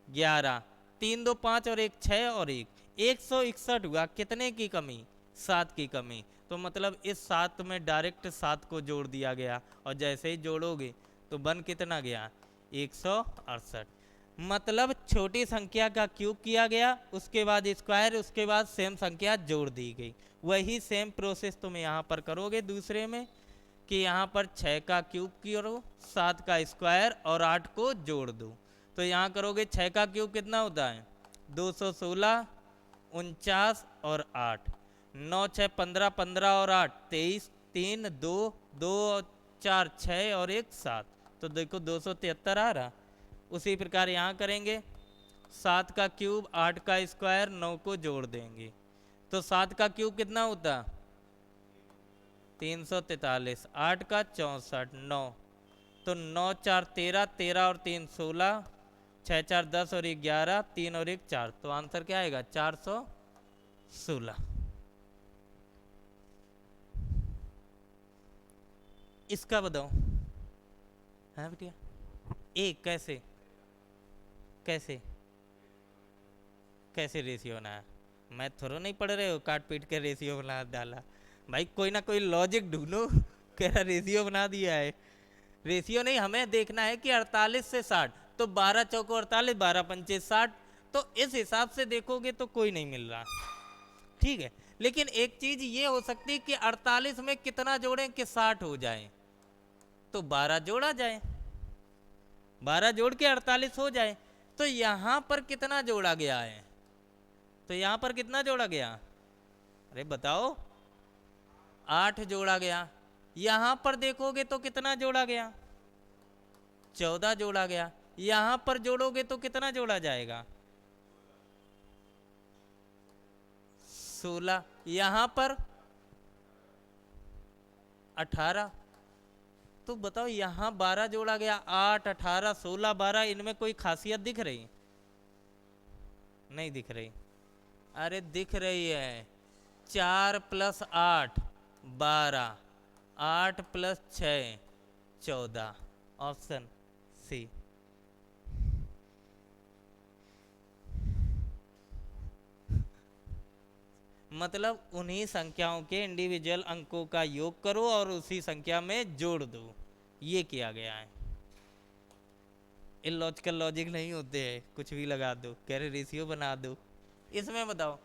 11, 3 2 5 और 1 6 और 161 हुआ। कितने की कमी? 7 की कमी। तो मतलब इस 7 में डायरेक्ट 7 को जोड़ दिया गया, और जैसे ही जोड़ोगे तो बन कितना गया 168। मतलब छोटी संख्या का क्यूब किया गया, उसके बाद स्क्वायर, उसके बाद सेम संख्या जोड़ दी गई। वही सेम प्रोसेस तुम यहाँ पर करोगे दूसरे में, कि यहाँ पर 6 का क्यूब करो, 7 का स्क्वायर और 8 को जोड़ दो। तो यहाँ करोगे 6 का क्यूब कितना होता है 216, 49 और 8, 9 6 15, 15 और 8 23, 3 2 2 4 6 और 1 7। तो देखो 273 आ रहा। उसी प्रकार यहाँ करेंगे, 7 का क्यूब 8 का स्क्वायर 9 को जोड़ देंगे, तो 7 का क्यूब कितना होता 343, 8 का 64, 9, तो 9 4 13, 13 और 3 16, 6 4 10 और 1 11, 3 और 1 4। तो आंसर क्या आएगा 416। इसका बताओ। है बेटिया? एक कैसे कैसे कैसे रेशियो बनाया? मैं थोड़ा नहीं पढ़ रहे हो, काट पीट के रेशियो बना डाला। भाई कोई ना कोई लॉजिक ढूंढो। कह रहा रेशियो बना दिया है। रेशियो नहीं, हमें देखना है कि 48 से 60, तो 12 चौको 48, 12 पंचे 60। तो इस हिसाब से देखोगे तो कोई नहीं मिल रहा, ठीक है। लेकिन एक चीज ये हो सकती है कि 48 में कितना जोड़ें कि 60 हो जाए, तो 12 जोड़ा जाए, 12 जोड़ के 48 हो जाए। तो यहां पर कितना जोड़ा गया है, तो यहां पर कितना जोड़ा गया, अरे बताओ 8 जोड़ा गया। यहां पर देखोगे तो कितना जोड़ा गया 14 जोड़ा गया। यहां पर जोड़ोगे तो कितना जोड़ा जाएगा 16। यहां पर 18। तो बताओ यहां 12 जोड़ा गया, 8 18 16 12, इनमें कोई खासियत दिख रही? नहीं दिख रही। अरे दिख रही है, 4 + 8 12, 8 + 6 14, ऑप्शन सी। मतलब उन्हीं संख्याओं के इंडिविजुअल अंकों का योग करो और उसी संख्या में जोड़ दो, ये किया गया है। इलॉजिकल लॉजिक नहीं होते हैं, कुछ भी लगा दो, कह रहे रेशियो बना दो। इसमें बताओ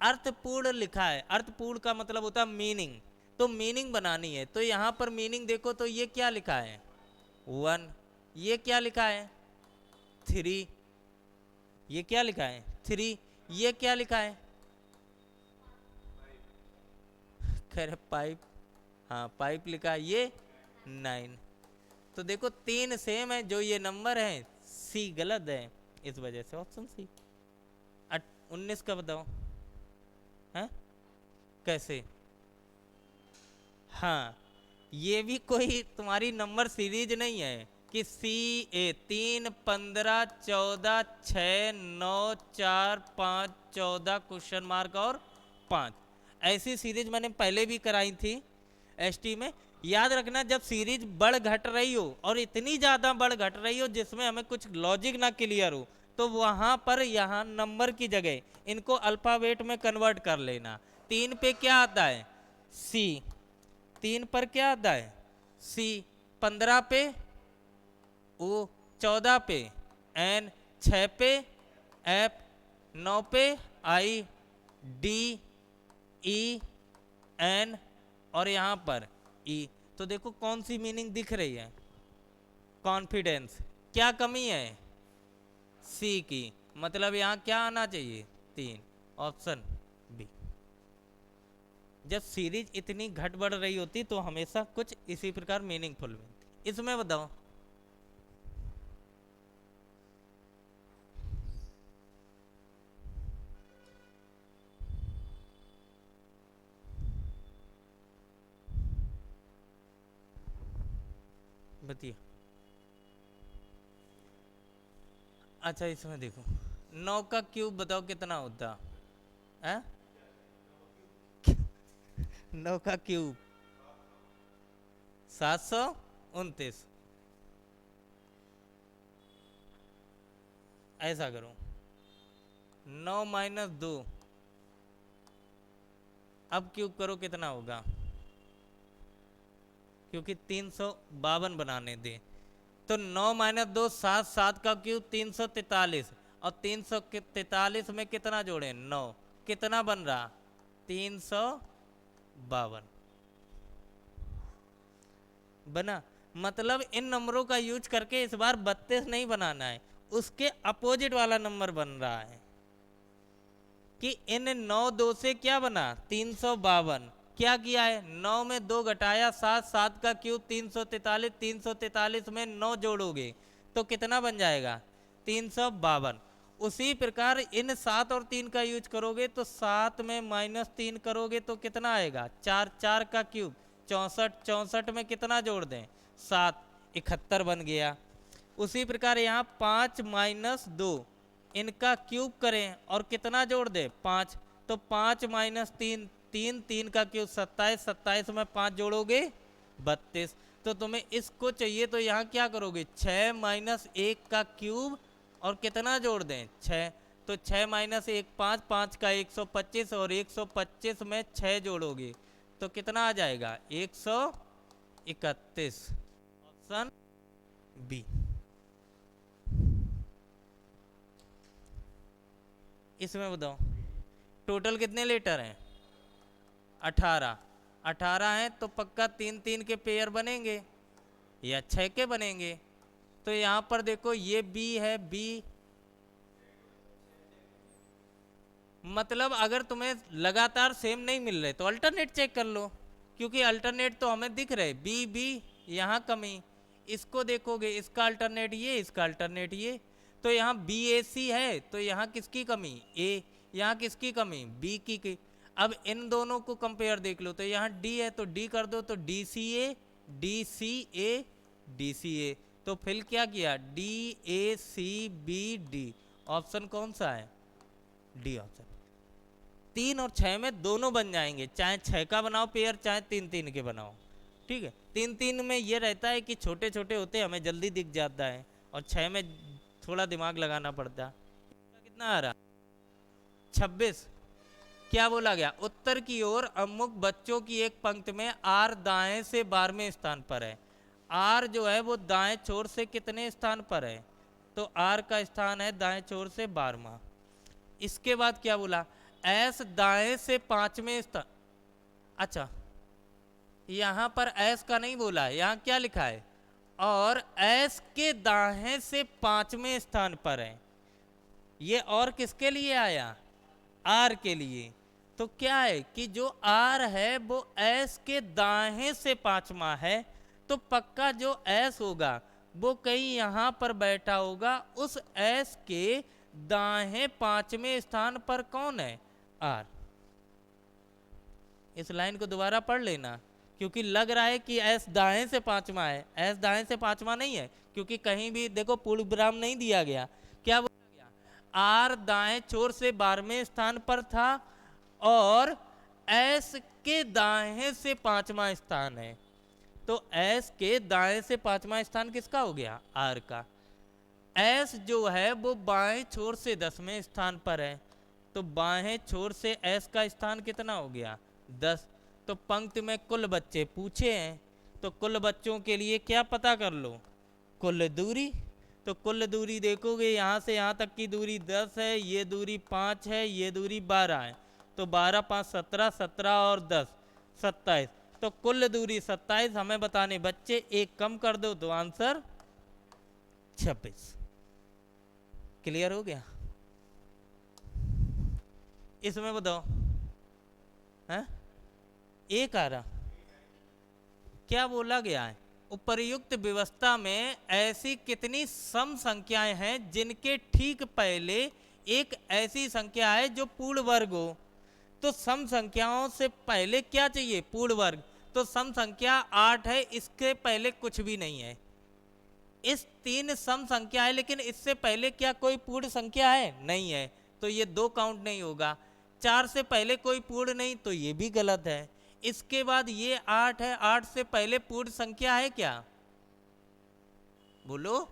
अर्थपूर्ण लिखा है, अर्थपूर्ण का मतलब होता है मीनिंग, तो मीनिंग बनानी है। तो यहाँ पर मीनिंग देखो तो ये क्या लिखा है 1, ये क्या लिखा है 3, ये क्या लिखा है 3, ये क्या लिखा है खैर पाइप, हाँ पाइप लिखा है, ये 9। तो देखो 3 सेम है, जो ये नंबर है सी गलत है, इस वजह से ऑप्शन सी। 19 का बताओ है कैसे? हाँ ये भी कोई तुम्हारी नंबर सीरीज नहीं है कि CA 3 15 14 6 9 4 5 14 क्वेश्चन मार्क और 5, ऐसी सीरीज मैंने पहले भी कराई थी ST में। याद रखना जब सीरीज बढ़ घट रही हो और इतनी ज़्यादा बढ़ घट रही हो जिसमें हमें कुछ लॉजिक ना क्लियर हो, तो वहाँ पर यहाँ नंबर की जगह इनको अल्फ़ाबेट में कन्वर्ट कर लेना। 3 पे क्या आता है सी 3 पर क्या आता है सी, 15 पे ओ, 14 पे एन, 6 पे एफ, 9 पे आई, डी, ई, एन और यहाँ पर ई। तो देखो कौन सी मीनिंग दिख रही है, कॉन्फिडेंस। क्या कमी है सी की, मतलब यहाँ क्या आना चाहिए 3, ऑप्शन बी। जब सीरीज इतनी घट बढ़ रही होती तो हमेशा कुछ इसी प्रकार मीनिंगफुल मिलती। इसमें बताओ बताइए। अच्छा इसमें देखो 9 का क्यूब बताओ कितना होता है? 9 का क्यूब 729। ऐसा करो 9 माइनस 2, अब क्यूब करो कितना होगा, क्योंकि 352 बनाने दे। तो 9 माइनस 2 7, 7 का क्यूब 343 और 343 में कितना जोड़े 9, कितना बन रहा 352 बना। मतलब इन नंबरों का यूज करके इस बार 32 नहीं बनाना है, उसके अपोजिट वाला नंबर बन रहा है कि इन 9 2 से क्या बना 352। क्या किया है 9 में 2 घटाया 7, 7 का क्यूब 343, 343 में 9 जोड़ोगे तो कितना बन जाएगा 352। उसी प्रकार इन 7 और 3 का यूज करोगे तो 7 में -3 करोगे तो कितना आएगा 4, 4 का क्यूब 64, 64 में कितना जोड़ दें 7, 71 बन गया। उसी प्रकार यहाँ 5 माइनस 2 इनका क्यूब करें और कितना जोड़ दे 5, तो 5 माइनस 3, 3, 3 का क्यूब 27, 27 में 5 जोड़ोगे 32। तो तुम्हें इसको चाहिए तो यहाँ क्या करोगे 6 माइनस 1 का क्यूब और कितना जोड़ दें 6, तो 6 माइनस 1 5, 5 का 125 और 125 में 6 जोड़ोगे तो कितना आ जाएगा 131, ऑप्शन बी। इसमें बताओ टोटल कितने लीटर हैं 18, 18 हैं तो पक्का 3 3 के पेयर बनेंगे या 6 के बनेंगे। तो यहाँ पर देखो ये बी है, बी मतलब अगर तुम्हें लगातार सेम नहीं मिल रहे तो अल्टरनेट चेक कर लो, क्योंकि अल्टरनेट तो हमें दिख रहे बी बी, यहाँ कमी। इसको देखोगे इसका अल्टरनेट ये, इसका अल्टरनेट ये, तो यहाँ बी ए सी है तो यहाँ किसकी कमी ए, यहाँ किसकी कमी बी की। अब इन दोनों को कंपेयर देख लो तो यहाँ डी है तो डी कर दो तो D C A, D C A, D C A. तो फिर क्या किया D A C B D, option कौन सा है डी ऑप्शन। 3 और 6 में दोनों बन जाएंगे, चाहे 6 का बनाओ पेयर चाहे 3 3 के बनाओ। ठीक है 3 3 में ये रहता है कि छोटे छोटे होते हैं हमें जल्दी दिख जाता है, और 6 में थोड़ा दिमाग लगाना पड़ता है। कितना आ रहा 26। क्या बोला गया उत्तर की ओर अमुक बच्चों की एक पंक्ति में आर दाएं से 12वें स्थान पर है। आर जो है वो दाएं छोर से कितने स्थान पर है, तो आर का स्थान है दाएं छोर से 12वां। इसके बाद क्या बोला एस दाएं से 5वें स्थान। अच्छा यहां पर एस का नहीं बोला है, यहां क्या लिखा है और एस के दाएं से 5वें स्थान पर है। ये और किसके लिए आया आर के लिए। तो क्या है कि जो आर है वो एस के दाएं से 5वां है, तो पक्का जो एस होगा वो कहीं यहां पर बैठा होगा, उस एस के दाएं 5वें स्थान पर कौन है आर। इस लाइन को दोबारा पढ़ लेना, क्योंकि लग रहा है कि एस दाएं से 5वां है, एस दाएं से 5वां नहीं है, क्योंकि कहीं भी देखो पूर्ण विराम नहीं दिया गया। क्या बोला गया आर दाएं छोर से 12वें स्थान पर था और एस के दाएं से 5वां स्थान है, तो एस के दाएं से 5वां स्थान किसका हो गया आर का। एस जो है वो बाएं छोर से 10वें स्थान पर है, तो बाएं छोर से एस का स्थान कितना हो गया 10, तो पंक्ति में कुल बच्चे पूछे हैं, तो कुल बच्चों के लिए क्या पता कर लो, कुल दूरी। तो कुल दूरी देखोगे यहाँ से यहाँ तक की दूरी 10 है, ये दूरी 5 है, ये दूरी 12 है, तो 12 5 17, 17 और 10 27, तो कुल दूरी 27 हमें बताने बच्चे, एक कम कर दो तो आंसर 26। क्लियर हो गया? इसमें बताओ है एक आ रहा, क्या बोला गया है, उपर्युक्त व्यवस्था में ऐसी कितनी सम संख्याएं हैं जिनके ठीक पहले एक ऐसी संख्या है जो पूर्ण वर्ग हो। तो सम संख्याओं से पहले क्या चाहिए, पूर्ण वर्ग। तो सम संख्या 8 है, इसके पहले कुछ भी नहीं है। इस 3 सम संख्या है, लेकिन इससे पहले क्या कोई पूर्ण संख्या है, नहीं है, तो ये 2 काउंट नहीं होगा। 4 से पहले कोई पूर्ण नहीं, तो ये भी गलत है। इसके बाद ये 8 है, 8 से पहले पूर्ण संख्या है क्या, बोलो,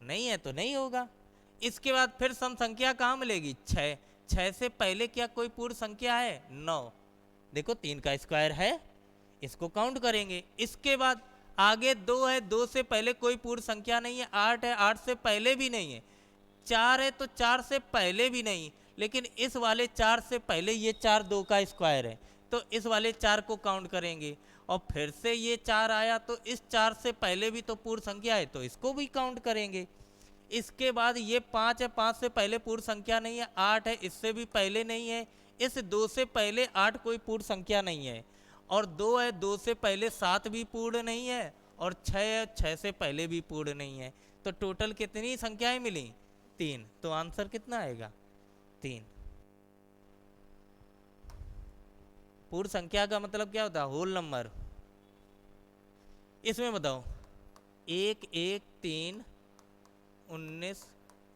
नहीं है, तो नहीं होगा। इसके बाद फिर सम संख्या कहाँ मिलेगी, 6, 6 से पहले क्या कोई पूर्ण संख्या है, 9, देखो 3 का स्क्वायर है, इसको काउंट करेंगे। इसके बाद आगे 2 है, 2 से पहले कोई पूर्ण संख्या नहीं है, 8 है, 8 से पहले भी नहीं है, 4 है, तो 4 से पहले भी नहीं, लेकिन इस वाले 4 से पहले ये 4 2 का स्क्वायर है, तो इस वाले 4 को काउंट करेंगे। और फिर से ये 4 आया, तो इस 4 से पहले भी तो पूर्ण संख्या है, तो इसको भी काउंट करेंगे। इसके बाद ये 5 है, 5 से पहले पूर्ण संख्या नहीं है, 8 है, इससे भी पहले नहीं है, इस 2 से पहले 8 कोई पूर्ण संख्या नहीं है, और 2 है, 2 से पहले 7 भी पूर्ण नहीं है, और 6 है, 6 से पहले भी पूर्ण नहीं है। तो टोटल कितनी संख्याएं मिली, 3। तो आंसर कितना आएगा, 3। पूर्ण संख्या का मतलब क्या होता है, होल नंबर। इसमें बताओ 1 1 3 19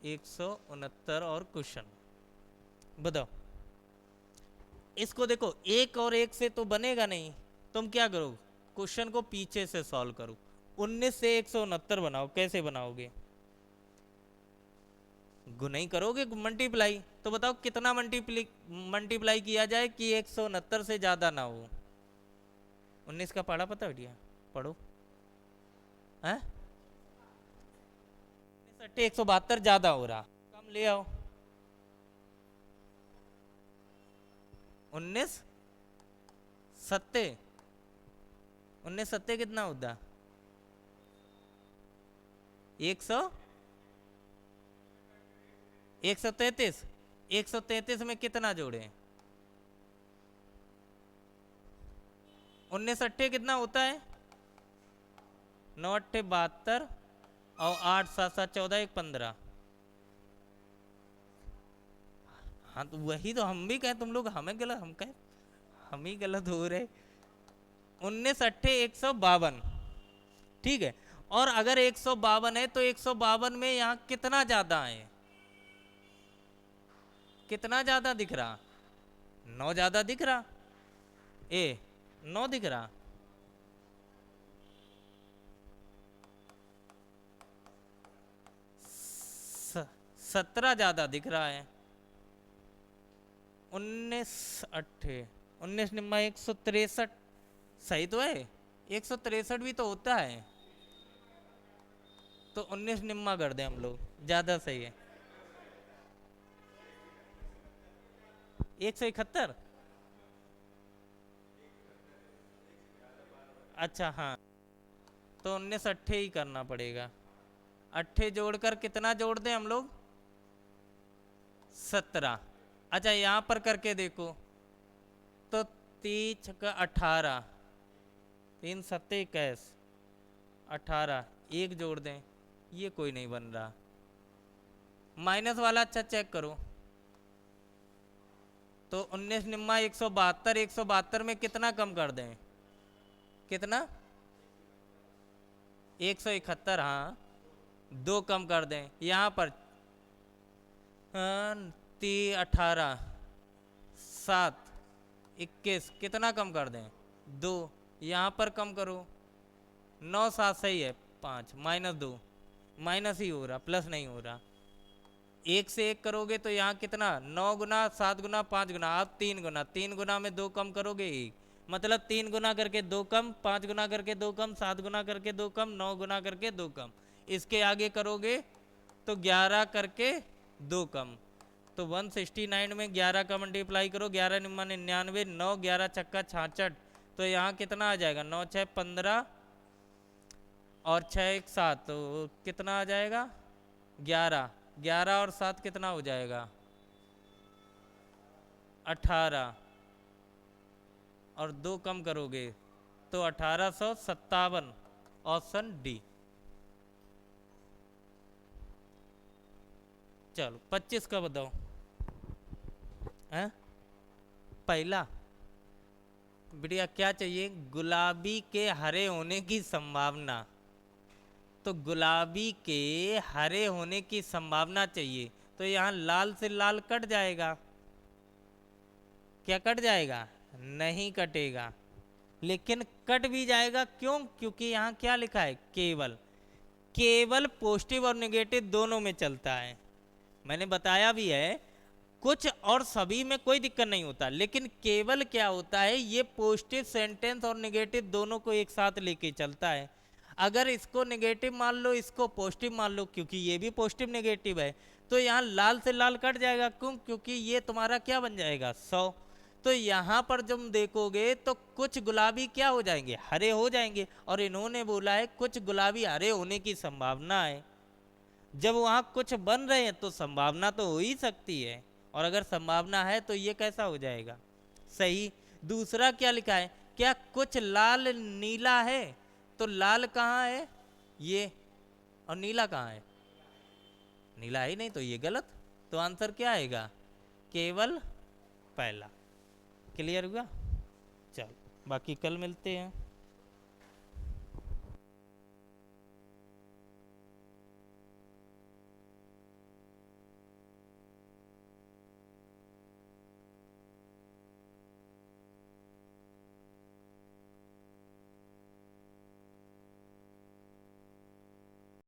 169 और क्वेश्चन बताओ। इसको देखो, 1 और 1 से तो बनेगा नहीं, तुम क्या करो, क्वेश्चन को पीछे से सॉल्व करो। 19 से 169 बनाओ, कैसे बनाओगे, गुना ही करोगे, मल्टीप्लाई। तो बताओ कितना मल्टीप्लाई किया जाए कि 169 से ज्यादा ना हो। 19 का पढ़ा पता बेटिया, पढ़ो है, 172 ज्यादा हो रहा, कम ले आओ। 19 सत्ते, 19 सत्ते कितना होता, 133। 133 में कितना जोड़े, 19 अट्ठे कितना होता है, 9 अट्ठे 72 और 8 7 7 14 1 15। हाँ तो वही तो हम भी कहें, तुम लोग हमें गलत, हम कहें हम ही गलत हो रहे। 19 अट्ठे 152, ठीक है। और अगर 152 है तो 152 में यहाँ कितना ज्यादा है, कितना ज्यादा दिख रहा, 9 ज्यादा दिख रहा, 9 दिख रहा, स 17 ज्यादा दिख रहा है। 19 अट्ठे 19 निम्मा 163, सही तो है, 163 भी तो होता है, तो 19 निम्मा कर दें हम लोग, ज्यादा सही है। 171, अच्छा हाँ, तो 19 अट्ठे ही करना पड़ेगा। अट्ठे जोड़कर कितना जोड़ दें हम लोग, 17। अच्छा यहाँ पर करके देखो, तो 3 छक्का 18, 3 सत्ते 21, 18, एक जोड़ दें, ये कोई नहीं बन रहा। माइनस वाला अच्छा चेक करो, तो 19 निम्मा 172, 172 में कितना कम कर दें, कितना, 171, हाँ 2 कम कर दें। यहाँ पर 18 7 21, कितना कम कर दें, 2, यहाँ पर कम करो, 9 7 सही है, 5 माइनस 2, माइनस ही हो रहा, प्लस नहीं हो रहा। 1 से 1 करोगे तो यहाँ कितना, 9 गुना 7 गुना 5 गुना, आप 3 गुना, 3 गुना में 2 कम करोगे 1, मतलब 3 गुना करके 2 कम, 5 गुना करके 2 कम, 7 गुना करके 2 कम, 9 गुना करके 2 कम। इसके आगे करोगे तो 11 करके 2 कम। तो 169 में 11 का मल्टीप्लाई करो, 11 निम्मा 99, 9 11 छक्का 66। तो यहाँ कितना आ जाएगा, 9 6 15 और 6 1 7, तो कितना आ जाएगा 11। 11 और 7 कितना हो जाएगा 18, और 2 कम करोगे तो 1857। Option D. चलो 25 का बताओ। हैं? पहला बढ़िया, क्या चाहिए, गुलाबी के हरे होने की संभावना। तो गुलाबी के हरे होने की संभावना चाहिए, तो यहाँ लाल से लाल कट जाएगा। क्या कट जाएगा, नहीं कटेगा। लेकिन कट भी जाएगा, क्यों, क्योंकि यहाँ क्या लिखा है, केवल। केवल पॉजिटिव और नेगेटिव दोनों में चलता है। मैंने बताया भी है, कुछ और सभी में कोई दिक्कत नहीं होता, लेकिन केवल क्या होता है, ये पॉजिटिव सेंटेंस और नेगेटिव दोनों को एक साथ लेके चलता है। अगर इसको नेगेटिव मान लो, इसको पॉजिटिव मान लो, क्योंकि ये भी पॉजिटिव नेगेटिव है, तो यहाँ लाल से लाल कट जाएगा। क्यों, क्योंकि ये तुम्हारा क्या बन जाएगा 100। तो यहाँ पर जब देखोगे तो कुछ गुलाबी क्या हो जाएंगे, हरे हो जाएंगे। और इन्होंने बोला है कुछ गुलाबी हरे होने की संभावना है। जब वहाँ कुछ बन रहे हैं तो संभावना तो हो ही सकती है, और अगर संभावना है तो ये कैसा हो जाएगा, सही। दूसरा क्या लिखा है, क्या कुछ लाल नीला है, तो लाल कहाँ है, ये, और नीला कहाँ है, नीला है ही नहीं, तो ये गलत। तो आंसर क्या आएगा, केवल पहला। क्लियर हुआ। चल बाकी कल मिलते हैं।